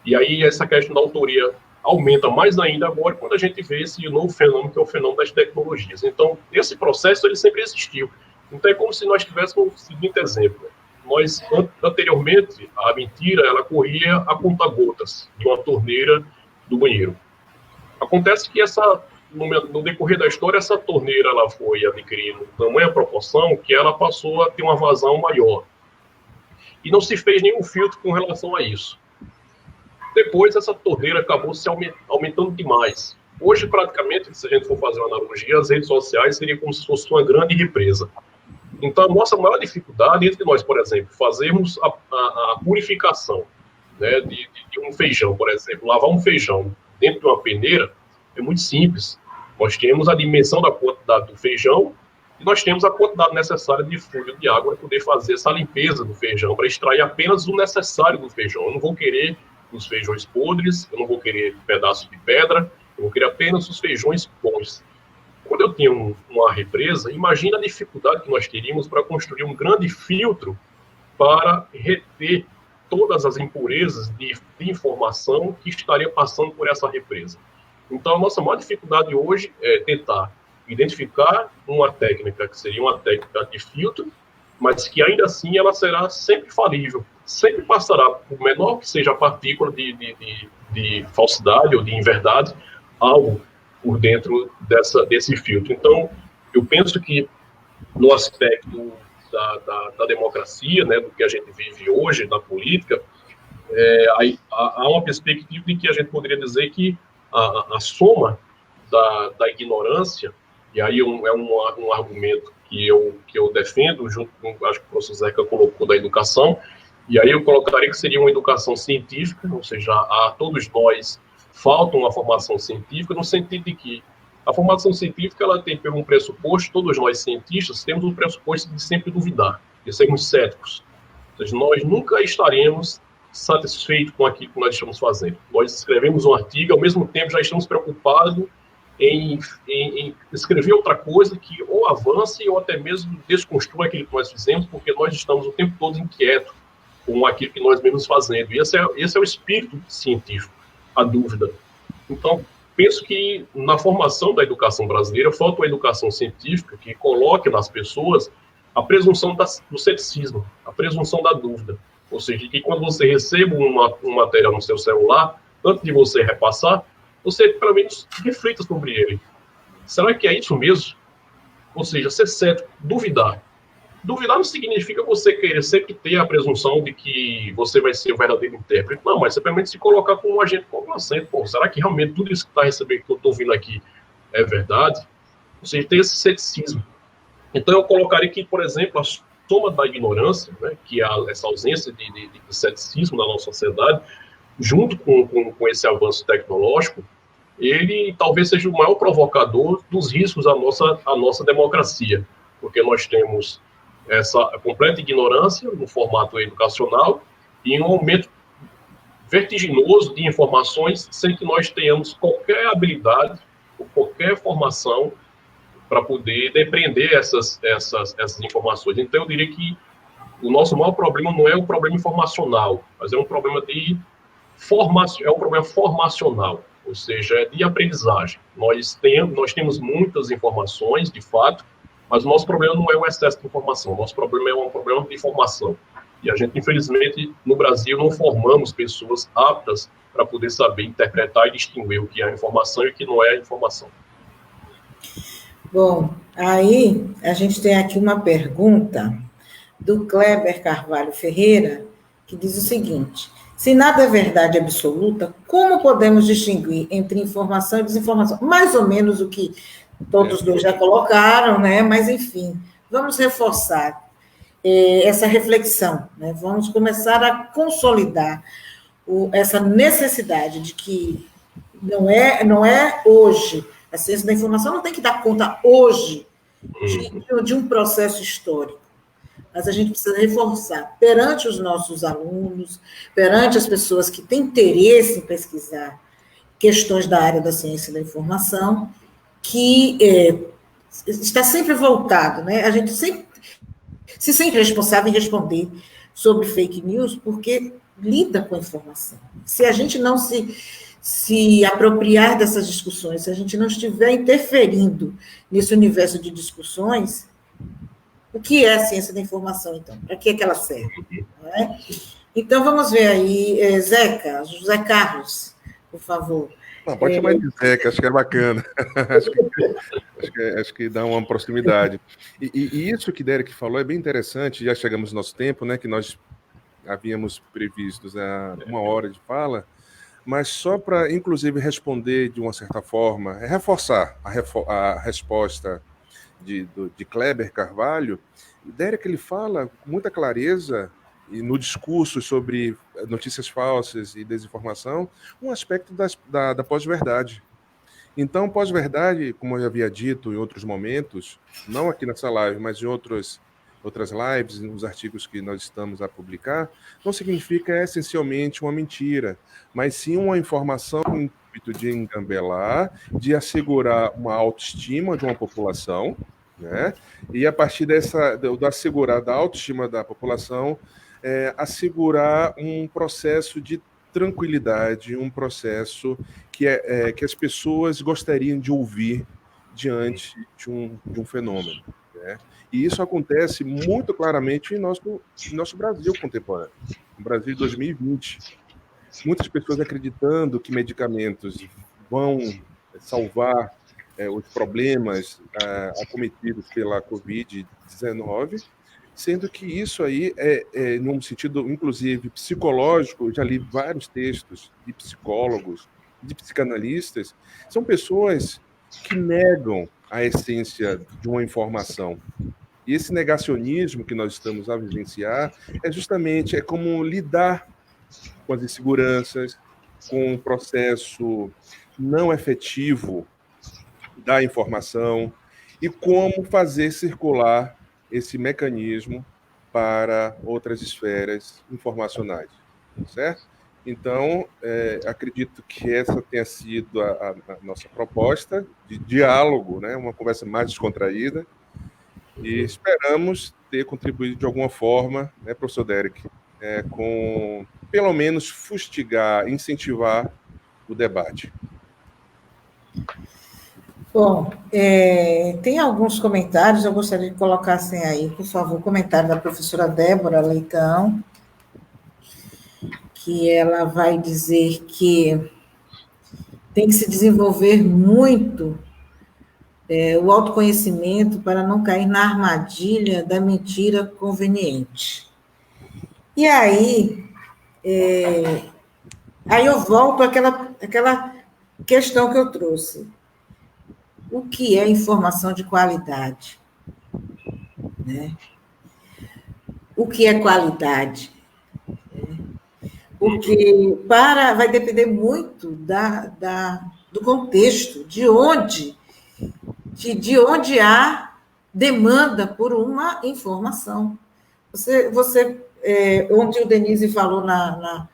e aí essa questão da autoria aumenta mais ainda agora quando a gente vê esse novo fenômeno, que é o fenômeno das tecnologias. Então, esse processo, ele sempre existiu. Então, é como se nós tivéssemos o seguinte exemplo. Nós, anteriormente, a mentira, ela corria a conta-gotas de uma torneira do banheiro. Acontece que no decorrer da história, essa torneira ela foi adquirindo tamanha proporção que ela passou a ter uma vazão maior. E não se fez nenhum filtro com relação a isso. Depois, essa torneira acabou se aumentando demais. Hoje, praticamente, se a gente for fazer uma analogia, as redes sociais seriam como se fosse uma grande represa. Então, a nossa maior dificuldade entre nós, por exemplo, fazermos a purificação, né, de um feijão, por exemplo, lavar um feijão dentro de uma peneira, é muito simples. Nós temos a dimensão da quantidade do feijão e nós temos a quantidade necessária de fluido de água para poder fazer essa limpeza do feijão, para extrair apenas o necessário do feijão. Eu não vou querer os feijões podres, eu não vou querer pedaços de pedra, eu vou querer apenas os feijões bons. Quando eu tenho uma represa, imagina a dificuldade que nós teríamos para construir um grande filtro para reter todas as impurezas de informação que estaria passando por essa represa. Então, a nossa maior dificuldade hoje é tentar identificar uma técnica que seria uma técnica de filtro, mas que ainda assim ela será sempre falível, sempre passará, por menor que seja a partícula de falsidade ou de inverdade, algo por dentro desse filtro. Então, eu penso que no aspecto da democracia, né, do que a gente vive hoje, da política, há uma perspectiva de que a gente poderia dizer que a soma da ignorância, e aí é um argumento que eu defendo, junto com, acho que o professor Zeca colocou, da educação, e aí eu colocaria que seria uma educação científica, ou seja, a todos nós falta uma formação científica, no sentido de que a formação científica ela tem um pressuposto, todos nós cientistas temos um pressuposto de sempre duvidar, de sermos céticos. Ou seja, nós nunca estaremos satisfeitos com aquilo que nós estamos fazendo. Nós escrevemos um artigo, ao mesmo tempo já estamos preocupados em escrever outra coisa que ou avance ou até mesmo desconstrua aquilo que nós fizemos, porque nós estamos o tempo todo inquietos com aquilo que nós mesmos fazendo. E esse é o espírito científico, a dúvida. Então, penso que na formação da educação brasileira falta uma educação científica que coloque nas pessoas a presunção do ceticismo, a presunção da dúvida. Ou seja, que quando você recebe um material no seu celular, antes de você repassar, você, pelo menos, reflita sobre ele. Será que é isso mesmo? Ou seja, ser cético, duvidar. Duvidar não significa você querer sempre ter a presunção de que você vai ser o verdadeiro intérprete. Não, mas simplesmente se colocar como um agente complacente. Pô, será que realmente tudo isso que está recebendo, que eu estou ouvindo aqui, é verdade? Ou seja, tem esse ceticismo. Então, eu colocaria que, por exemplo, a soma da ignorância, né, que é essa ausência de ceticismo na nossa sociedade, junto com esse avanço tecnológico, ele talvez seja o maior provocador dos riscos à nossa democracia, porque nós temos essa completa ignorância no formato educacional e um aumento vertiginoso de informações sem que nós tenhamos qualquer habilidade ou qualquer formação para poder depreender essas informações. Então, eu diria que o nosso maior problema não é um problema informacional, mas é um problema formacional, ou seja, de aprendizagem. Nós temos muitas informações, de fato, Mas o nosso problema não é o excesso de informação, o nosso problema é um problema de informação. E a gente, infelizmente, no Brasil, não formamos pessoas aptas para poder saber interpretar e distinguir o que é informação e o que não é informação. Bom, aí a gente tem aqui uma pergunta do Kleber Carvalho Ferreira, que diz o seguinte: se nada é verdade absoluta, como podemos distinguir entre informação e desinformação? Mais ou menos o que todos dois já colocaram, né? Mas, enfim, vamos reforçar essa reflexão, né? Vamos começar a consolidar essa necessidade de que não é hoje, a ciência da informação não tem que dar conta hoje de um processo histórico, mas a gente precisa reforçar perante os nossos alunos, perante as pessoas que têm interesse em pesquisar questões da área da ciência da informação, que está sempre voltado, né? A gente sempre se sente responsável em responder sobre fake news, porque lida com a informação. Se a gente não se apropriar dessas discussões, se a gente não estiver interferindo nesse universo de discussões, o que é a ciência da informação, então? Para que é que ela serve? Não é? Então, vamos ver aí, José Carlos, por favor. Não, pode chamar de Zeca, acho que é bacana. acho que dá uma proximidade. E isso que Derek falou é bem interessante, já chegamos no nosso tempo, né, que nós havíamos previsto 1 hora de fala, mas só para, inclusive, responder de uma certa forma, reforçar a resposta de Kleber Carvalho. Derek, ele fala com muita clareza, e no discurso sobre notícias falsas e desinformação, um aspecto da pós-verdade. Então, pós-verdade, como eu já havia dito em outros momentos, não aqui nessa live, mas em outras lives, nos artigos que nós estamos a publicar, não significa essencialmente uma mentira, mas sim uma informação com o intuito de engambelar, de assegurar uma autoestima de uma população, né? E a partir do assegurar da autoestima da população, assegurar um processo de tranquilidade, um processo que as pessoas gostariam de ouvir diante de um fenômeno, né? E isso acontece muito claramente em nosso Brasil contemporâneo, no Brasil de 2020. Muitas pessoas acreditando que medicamentos vão salvar os problemas acometidos pela Covid-19, sendo que isso aí num sentido, inclusive, psicológico. Eu já li vários textos de psicólogos, de psicanalistas, são pessoas que negam a essência de uma informação. E esse negacionismo que nós estamos a vivenciar é justamente como lidar com as inseguranças, com o processo não efetivo da informação e como fazer circular esse mecanismo para outras esferas informacionais, certo? Então, acredito que essa tenha sido a nossa proposta de diálogo, né? Uma conversa mais descontraída, e esperamos ter contribuído de alguma forma, né, professor Derek, com, pelo menos, fustigar, incentivar o debate. Bom, tem alguns comentários, eu gostaria que colocassem aí, por favor, o comentário da professora Débora Leitão, que ela vai dizer que tem que se desenvolver muito o autoconhecimento para não cair na armadilha da mentira conveniente. E aí eu volto àquela questão que eu trouxe. O que é informação de qualidade? Né? O que é qualidade? Porque vai depender muito do contexto, de onde há demanda por uma informação. Ontem o Denise falou na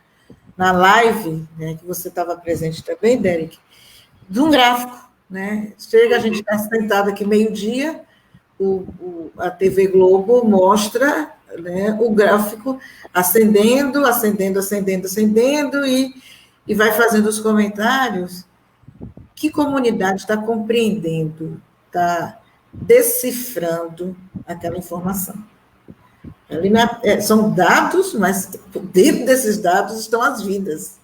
live, né, que você estava presente também, Derek, de um gráfico, né? A gente está sentado aqui meio-dia, a TV Globo mostra, né, o gráfico acendendo, e vai fazendo os comentários. Que comunidade está compreendendo, está decifrando aquela informação. São dados, mas dentro desses dados estão as vidas.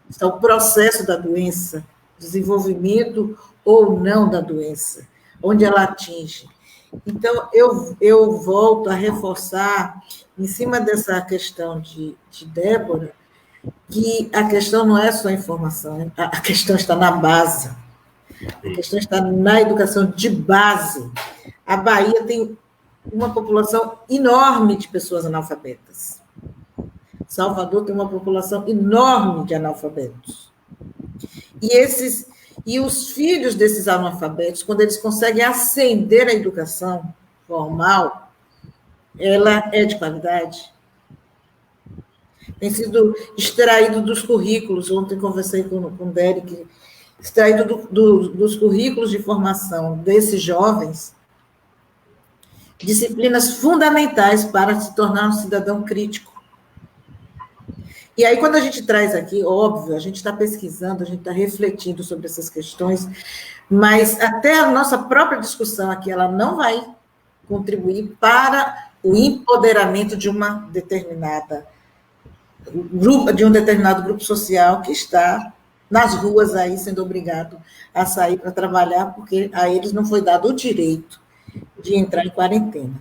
Está o processo da doença, desenvolvimento ou não da doença, onde ela atinge. Então, eu volto a reforçar, em cima dessa questão de Débora, que a questão não é só a informação, a questão está na base. A questão está na educação de base. A Bahia tem uma população enorme de pessoas analfabetas. Salvador tem uma população enorme de analfabetos. E os filhos desses analfabetos, quando eles conseguem ascender a educação formal, ela é de qualidade. Tem sido extraído dos currículos. Ontem conversei com o Derek, extraído dos currículos de formação desses jovens, disciplinas fundamentais para se tornar um cidadão crítico. E aí, quando a gente traz aqui, óbvio, a gente está pesquisando, a gente está refletindo sobre essas questões, mas até a nossa própria discussão aqui, ela não vai contribuir para o empoderamento de um determinado grupo social que está nas ruas aí, sendo obrigado a sair para trabalhar, porque a eles não foi dado o direito de entrar em quarentena.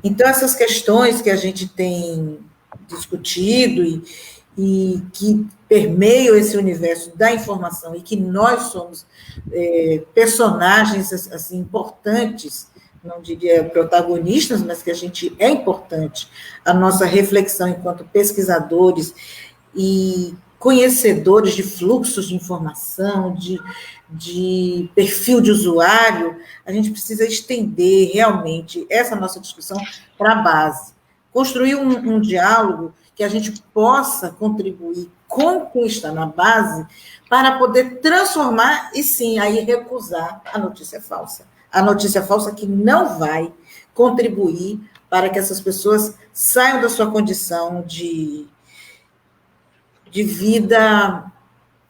Então, essas questões que a gente tem discutido e que permeiam esse universo da informação e que nós somos personagens assim, importantes, não diria protagonistas, mas que a gente é importante, a nossa reflexão enquanto pesquisadores e conhecedores de fluxos de informação, de perfil de usuário, a gente precisa estender realmente essa nossa discussão para a base. Construir um diálogo que a gente possa contribuir com o que está na base para poder transformar e, sim, aí recusar a notícia falsa. A notícia falsa que não vai contribuir para que essas pessoas saiam da sua condição de vida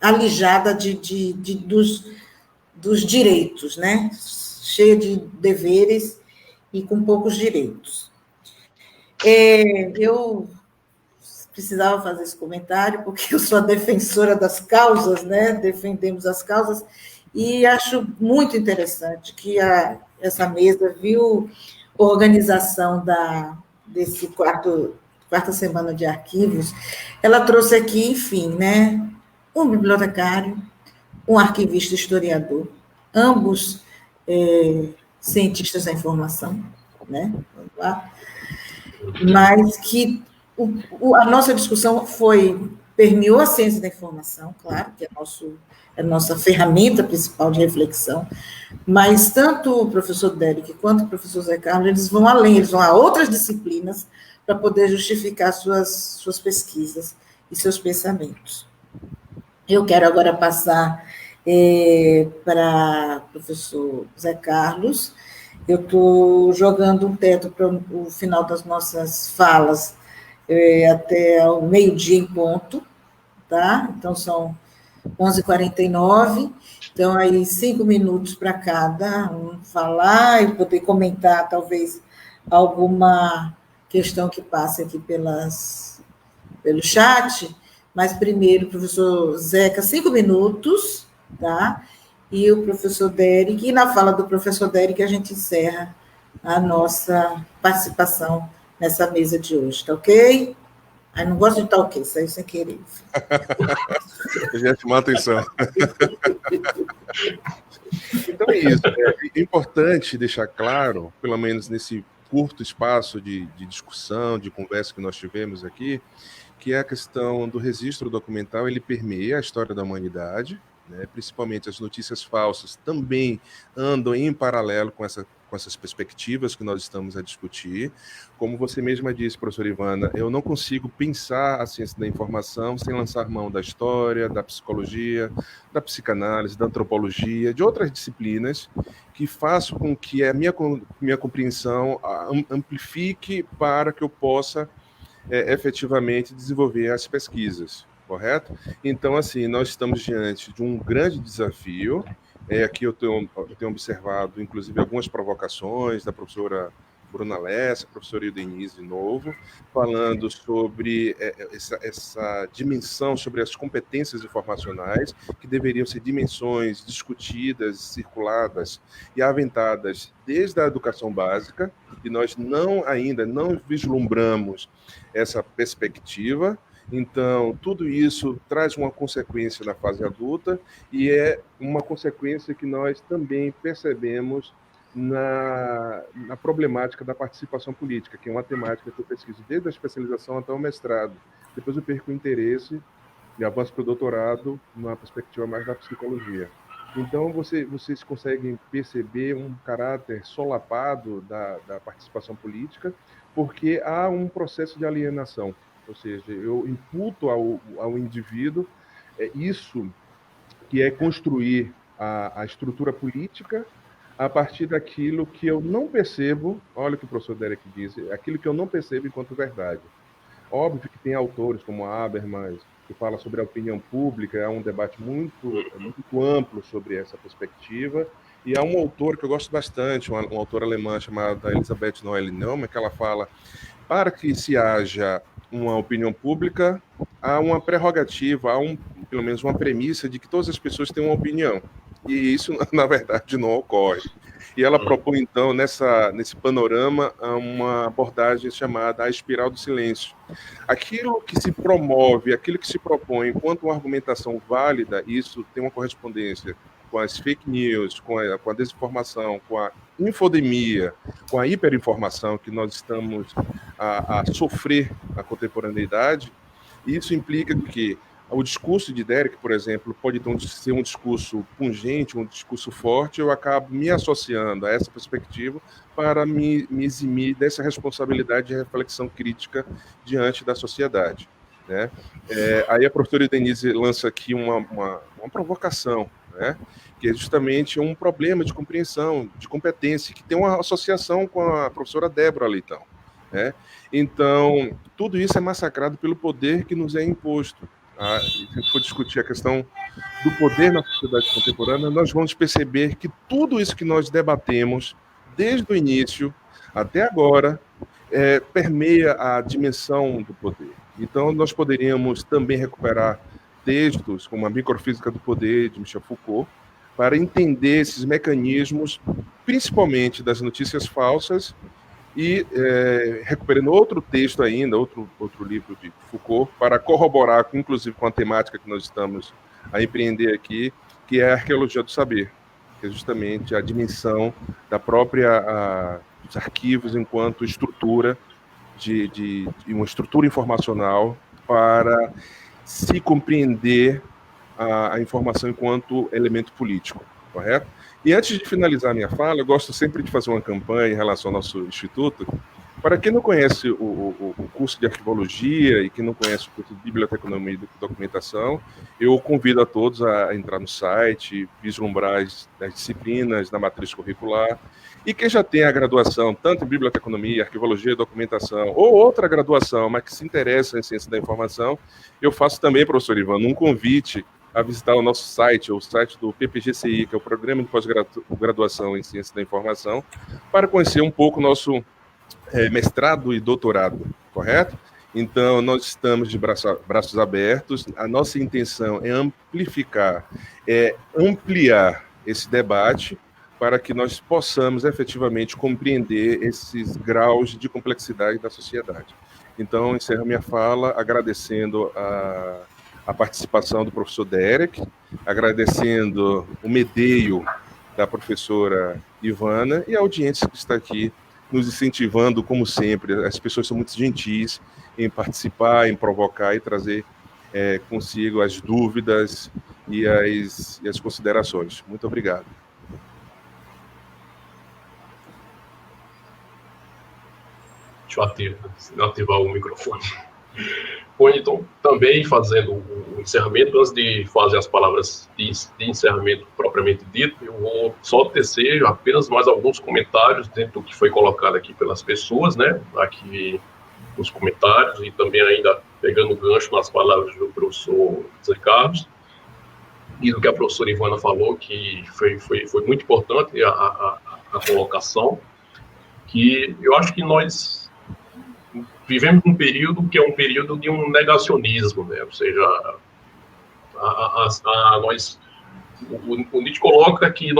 alijada dos direitos, né? Cheia de deveres e com poucos direitos. Eu precisava fazer esse comentário, porque eu sou a defensora das causas, né? Defendemos as causas, e acho muito interessante que essa mesa viu a organização desse quarta semana de arquivos. Ela trouxe aqui, enfim, né? Um bibliotecário, um arquivista historiador, ambos cientistas da informação, né? Vamos lá. Mas que a nossa discussão permeou a ciência da informação, claro, que é a nossa ferramenta principal de reflexão, mas tanto o professor Derek quanto o professor Zé Carlos, eles vão além, eles vão a outras disciplinas para poder justificar suas pesquisas e seus pensamentos. Eu quero agora passar para o professor Zé Carlos. Eu estou jogando um teto para o final das nossas falas até o meio-dia em ponto, tá? Então, são 11h49, então, aí 5 minutos para cada um falar e poder comentar, talvez, alguma questão que passe aqui pelo chat, mas primeiro o professor Zeca, 5 minutos, tá? E o professor Derek, e na fala do professor Derek a gente encerra a nossa participação nessa mesa de hoje, tá ok? Aí não gosto de tá ok, saiu sem querer. A gente chamou a atenção. Então é isso. É importante deixar claro, pelo menos nesse curto espaço de discussão, de conversa que nós tivemos aqui, que a questão do registro documental, ele permeia a história da humanidade, né? Principalmente as notícias falsas também andam em paralelo com essas perspectivas que nós estamos a discutir. Como você mesma disse, professora Ivana, eu não consigo pensar a ciência da informação sem lançar mão da história, da psicologia, da psicanálise, da antropologia, de outras disciplinas que façam com que a minha compreensão amplifique para que eu possa efetivamente desenvolver as pesquisas, correto? Então, assim, nós estamos diante de um grande desafio Aqui eu tenho observado, inclusive, algumas provocações da professora Bruna Lessa, professora Denise, de novo, falando sobre essa dimensão, sobre as competências informacionais, que deveriam ser dimensões discutidas, circuladas e aventadas desde a educação básica, e nós ainda não vislumbramos essa perspectiva. Então, tudo isso traz uma consequência na fase adulta, e é uma consequência que nós também percebemos na problemática da participação política, que é uma temática que eu pesquiso desde a especialização até o mestrado. Depois eu perco o interesse e avanço para o doutorado numa perspectiva mais da psicologia. Então, vocês conseguem perceber um caráter solapado da participação política, porque há um processo de alienação, ou seja, eu imputo ao indivíduo isso que é construir a estrutura política a partir daquilo que eu não percebo, olha o que o professor Derek diz, aquilo que eu não percebo enquanto verdade. Óbvio que tem autores como Habermas, que fala sobre a opinião pública, é um debate muito amplo sobre essa perspectiva, e há um autor que eu gosto bastante, uma autora alemã chamada Elisabeth Noelle-Neumann, que ela fala, para que se haja uma opinião pública, há uma prerrogativa, pelo menos uma premissa de que todas as pessoas têm uma opinião. E isso, na verdade, não ocorre. E ela propõe, então, nesse panorama, uma abordagem chamada a espiral do silêncio. Aquilo que se promove, aquilo que se propõe enquanto uma argumentação válida, isso tem uma correspondência com as fake news, com a desinformação, com a infodemia, com a hiperinformação que nós estamos a sofrer na contemporaneidade. Isso implica que o discurso de Derek, por exemplo, pode então ser um discurso pungente, um discurso forte, eu acabo me associando a essa perspectiva para me eximir dessa responsabilidade de reflexão crítica diante da sociedade, né? Aí a professora Denise lança aqui uma provocação, né? Que é justamente um problema de compreensão, de competência, que tem uma associação com a professora Débora Leitão, né? Então, tudo isso é massacrado pelo poder que nos é imposto. Se for discutir a questão do poder na sociedade contemporânea, nós vamos perceber que tudo isso que nós debatemos, desde o início até agora, permeia a dimensão do poder. Então, nós poderíamos também recuperar textos como a Microfísica do Poder, de Michel Foucault, para entender esses mecanismos, principalmente das notícias falsas, e recuperando outro texto ainda, outro livro de Foucault, para corroborar, inclusive, com a temática que nós estamos a empreender aqui, que é a arqueologia do saber, que é justamente a dimensão da própria dos arquivos enquanto estrutura de uma estrutura informacional para se compreender a informação enquanto elemento político, correto? E antes de finalizar a minha fala, eu gosto sempre de fazer uma campanha em relação ao nosso instituto. Para quem não conhece o curso de arquivologia e quem não conhece o curso de biblioteconomia e documentação, eu convido a todos a entrar no site, vislumbrar as disciplinas da matriz curricular. E quem já tem a graduação, tanto em biblioteconomia, arquivologia e documentação, ou outra graduação, mas que se interessa em ciência da informação, eu faço também, professor Ivano, um convite a visitar o nosso site, o site do PPGCI, que é o Programa de Pós-Graduação em Ciência da Informação, para conhecer um pouco o nosso mestrado e doutorado, correto? Então, nós estamos de braços abertos, a nossa intenção é ampliar esse debate para que nós possamos efetivamente compreender esses graus de complexidade da sociedade. Então, encerro minha fala agradecendo a participação do professor Derek, agradecendo o medeio da professora Ivana e a audiência que está aqui nos incentivando, como sempre. As pessoas são muito gentis em participar, em provocar e trazer consigo as dúvidas e as considerações. Muito obrigado. Deixa eu ativar o microfone. Bom, então, também fazendo o encerramento, antes de fazer as palavras de encerramento propriamente dito, eu vou só tecer apenas mais alguns comentários dentro do que foi colocado aqui pelas pessoas, né, aqui nos comentários, e também ainda pegando o gancho nas palavras do professor Zé Carlos. e do que a professora Ivana falou, que foi muito importante a colocação, que eu acho que nós vivemos um período que é um período de um negacionismo, né? Ou seja, o Nietzsche coloca que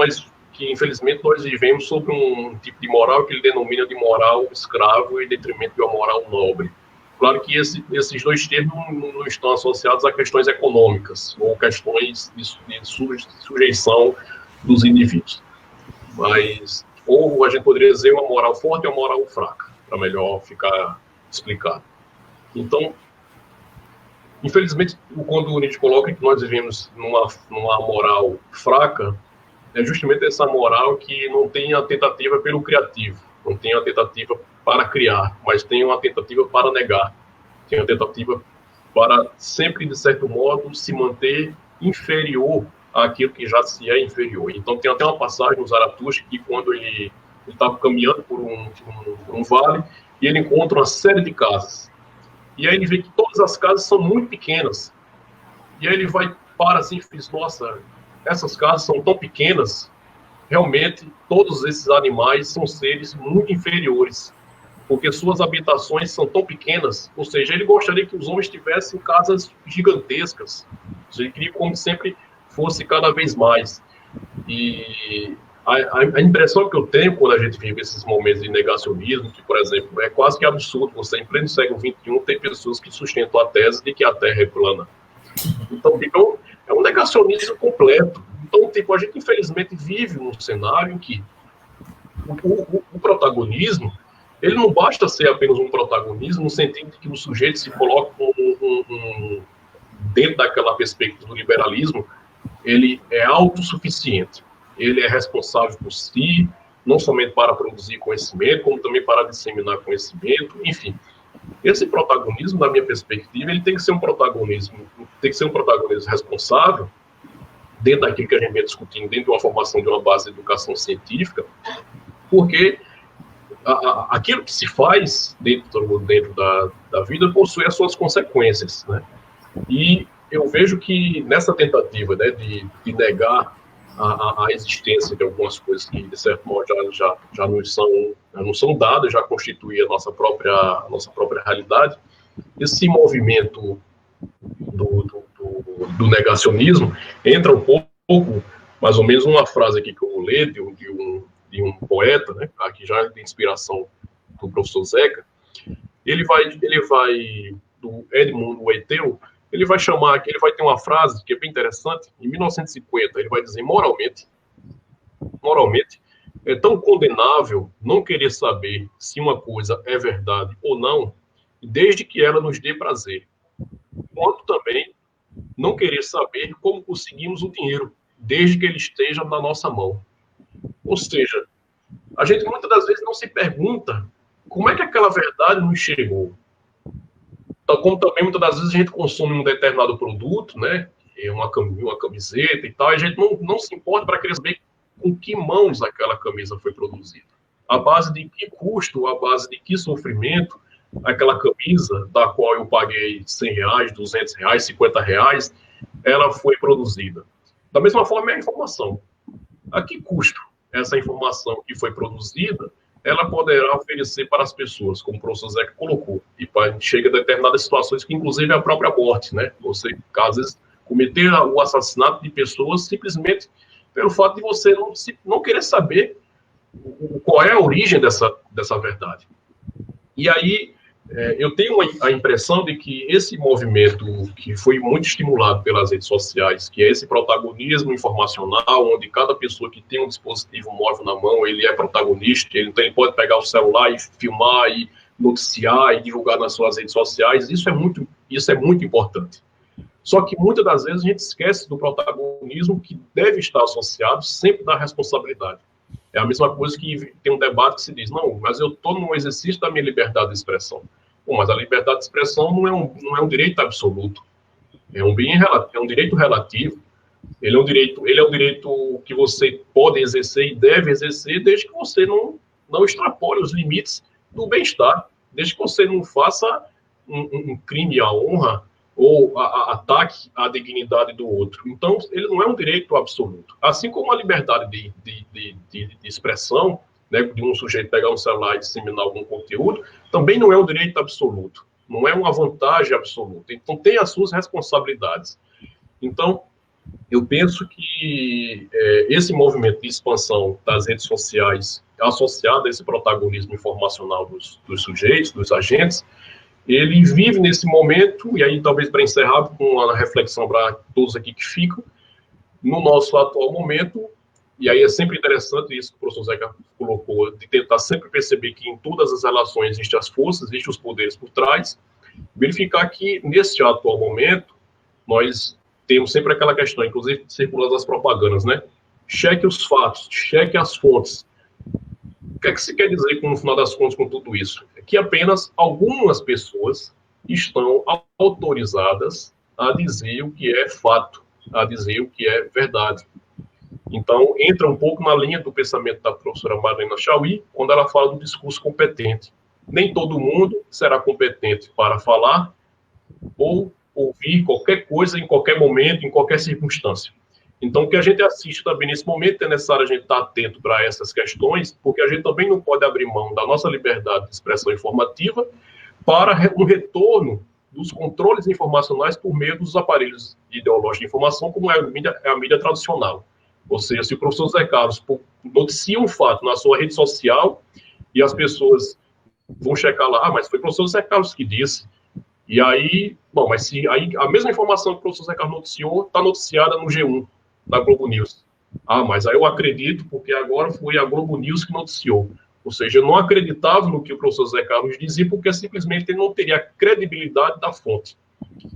infelizmente nós vivemos sob um tipo de moral que ele denomina de moral escravo em detrimento de uma moral nobre. Claro que esses dois termos não estão associados a questões econômicas ou questões de sujeição dos indivíduos. Mas, ou a gente poderia dizer uma moral forte e uma moral fraca, para melhor ficar explicado. Então, infelizmente, quando o Nietzsche coloca que nós vivemos numa moral fraca, é justamente essa moral que não tem a tentativa pelo criativo, não tem a tentativa para criar, mas tem uma tentativa para negar, tem uma tentativa para sempre, de certo modo, se manter inferior àquilo que já se é inferior. Então, tem até uma passagem no Zaratustra que, quando ele estava caminhando por um vale, e ele encontra uma série de casas. E aí ele vê que todas as casas são muito pequenas. E aí ele para assim e diz, nossa, essas casas são tão pequenas, realmente todos esses animais são seres muito inferiores, porque suas habitações são tão pequenas, ou seja, ele gostaria que os homens tivessem casas gigantescas, ele queria como sempre fosse cada vez mais. E a impressão que eu tenho quando a gente vive esses momentos de negacionismo, que, por exemplo, é quase que absurdo você, em pleno século XXI, ter pessoas que sustentam a tese de que a Terra é plana. Então, é um negacionismo completo. Então, a gente, infelizmente, vive num cenário em que o protagonismo, ele não basta ser apenas um protagonismo, no sentido de que o sujeito se coloca dentro daquela perspectiva do liberalismo, ele é autossuficiente. Ele é responsável por si, não somente para produzir conhecimento, como também para disseminar conhecimento, enfim. Esse protagonismo, na minha perspectiva, ele tem que ser um protagonismo responsável, dentro daquilo que a gente vem discutindo, dentro de uma formação de uma base de educação científica, porque aquilo que se faz dentro da vida possui as suas consequências, né? E eu vejo que nessa tentativa, né, de negar a existência de algumas coisas que, de certo modo, já não são dadas, já constituem a nossa própria realidade, esse movimento do negacionismo entra um pouco, mais ou menos, uma frase aqui que eu vou ler de um poeta, né, aqui já de inspiração do professor Zeca. Ele vai do Edmund Waiteu. Ele vai ter uma frase que é bem interessante. Em 1950, ele vai dizer, moralmente, é tão condenável não querer saber se uma coisa é verdade ou não, desde que ela nos dê prazer, quanto também não querer saber como conseguimos o dinheiro, desde que ele esteja na nossa mão. Ou seja, a gente muitas das vezes não se pergunta como é que aquela verdade nos chegou. Então, como também muitas das vezes a gente consome um determinado produto, né, uma camiseta e tal, e a gente não se importa para querer saber com que mãos aquela camisa foi produzida. A base de que custo, a base de que sofrimento aquela camisa, da qual eu paguei R$100, R$200, R$50, ela foi produzida. Da mesma forma é a informação. A que custo essa informação que foi produzida ela poderá oferecer para as pessoas, como o professor Zeca colocou, e chega a determinadas situações que, inclusive, é a própria morte, né? Você, às vezes, cometer o assassinato de pessoas simplesmente pelo fato de você não querer saber qual é a origem dessa verdade. E aí, eu tenho a impressão de que esse movimento que foi muito estimulado pelas redes sociais, que é esse protagonismo informacional, onde cada pessoa que tem um dispositivo móvel na mão, ele é protagonista, então ele pode pegar o celular e filmar, e noticiar, e divulgar nas suas redes sociais, isso é muito importante. Só que muitas das vezes a gente esquece do protagonismo que deve estar associado sempre da responsabilidade. É a mesma coisa que tem um debate que se diz, não, mas eu estou no exercício da minha liberdade de expressão. Bom, mas a liberdade de expressão não é um direito absoluto. É um direito relativo. Ele é um direito que você pode exercer e deve exercer desde que você não extrapole os limites do bem-estar. Desde que você não faça um crime à honra ou ataque à dignidade do outro. Então, ele não é um direito absoluto. Assim como a liberdade de expressão, né, de um sujeito pegar um celular e disseminar algum conteúdo, também não é um direito absoluto, não é uma vantagem absoluta. Então, tem as suas responsabilidades. Então, eu penso que esse movimento de expansão das redes sociais, associado a esse protagonismo informacional dos sujeitos, dos agentes, ele vive nesse momento, e aí talvez para encerrar com uma reflexão para todos aqui que ficam, no nosso atual momento, e aí é sempre interessante isso que o professor Zeca colocou, de tentar sempre perceber que em todas as relações existem as forças, existem os poderes por trás, verificar que nesse atual momento, nós temos sempre aquela questão, inclusive circulando as propagandas, né? Cheque os fatos, cheque as fontes. O que é que se quer dizer, no final das contas, com tudo isso? É que apenas algumas pessoas estão autorizadas a dizer o que é fato, a dizer o que é verdade. Então, entra um pouco na linha do pensamento da professora Marlene Chauí, quando ela fala do discurso competente. Nem todo mundo será competente para falar ou ouvir qualquer coisa em qualquer momento, em qualquer circunstância. Então, o que a gente assiste também nesse momento é necessário a gente estar atento para essas questões, porque a gente também não pode abrir mão da nossa liberdade de expressão informativa para um retorno dos controles informacionais por meio dos aparelhos ideológicos de informação, como é a mídia tradicional. Ou seja, se o professor Zé Carlos noticia um fato na sua rede social e as pessoas vão checar lá, mas foi o professor Zé Carlos que disse. E aí, bom, mas se aí a mesma informação que o professor Zé Carlos noticiou está noticiada no G1, da Globo News. Ah, mas aí eu acredito porque agora foi a Globo News que noticiou. Ou seja, eu não acreditava no que o professor Zé Carlos dizia porque simplesmente ele não teria a credibilidade da fonte.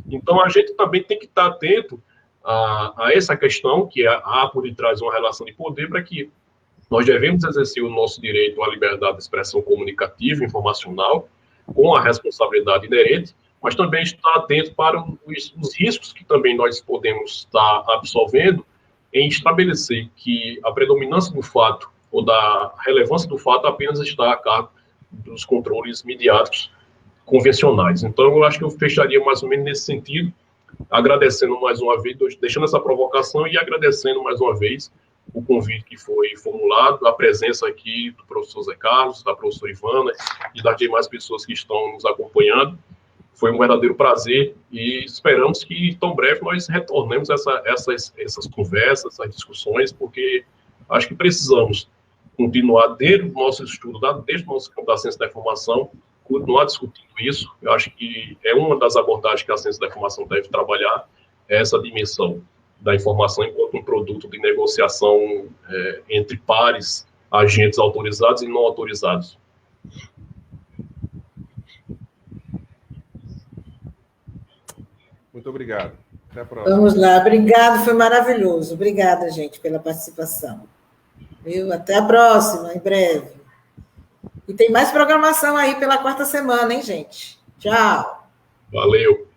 Então, a gente também tem que estar atento a essa questão, que há por detrás uma relação de poder, para que nós devemos exercer o nosso direito à liberdade de expressão comunicativa, informacional, com a responsabilidade inerente, mas também estar atento para os riscos que também nós podemos estar absolvendo em estabelecer que a predominância do fato ou da relevância do fato apenas está a cargo dos controles midiáticos convencionais. Então, eu acho que eu fecharia mais ou menos nesse sentido, agradecendo mais uma vez, deixando essa provocação e agradecendo mais uma vez o convite que foi formulado, a presença aqui do professor Zé Carlos, da professora Ivana e das demais pessoas que estão nos acompanhando. Foi um verdadeiro prazer e esperamos que, tão breve, nós retornemos essas conversas, essas discussões, porque acho que precisamos continuar dentro do nosso estudo, desde o nosso campo da ciência da informação, continuar discutindo isso. Eu acho que é uma das abordagens que a ciência da informação deve trabalhar, essa dimensão da informação enquanto um produto de negociação entre pares, agentes autorizados e não autorizados. Muito obrigado. Até a próxima. Vamos lá. Obrigado, foi maravilhoso. Obrigada, gente, pela participação. Viu? Até a próxima, em breve. E tem mais programação aí pela quarta semana, hein, gente? Tchau. Valeu.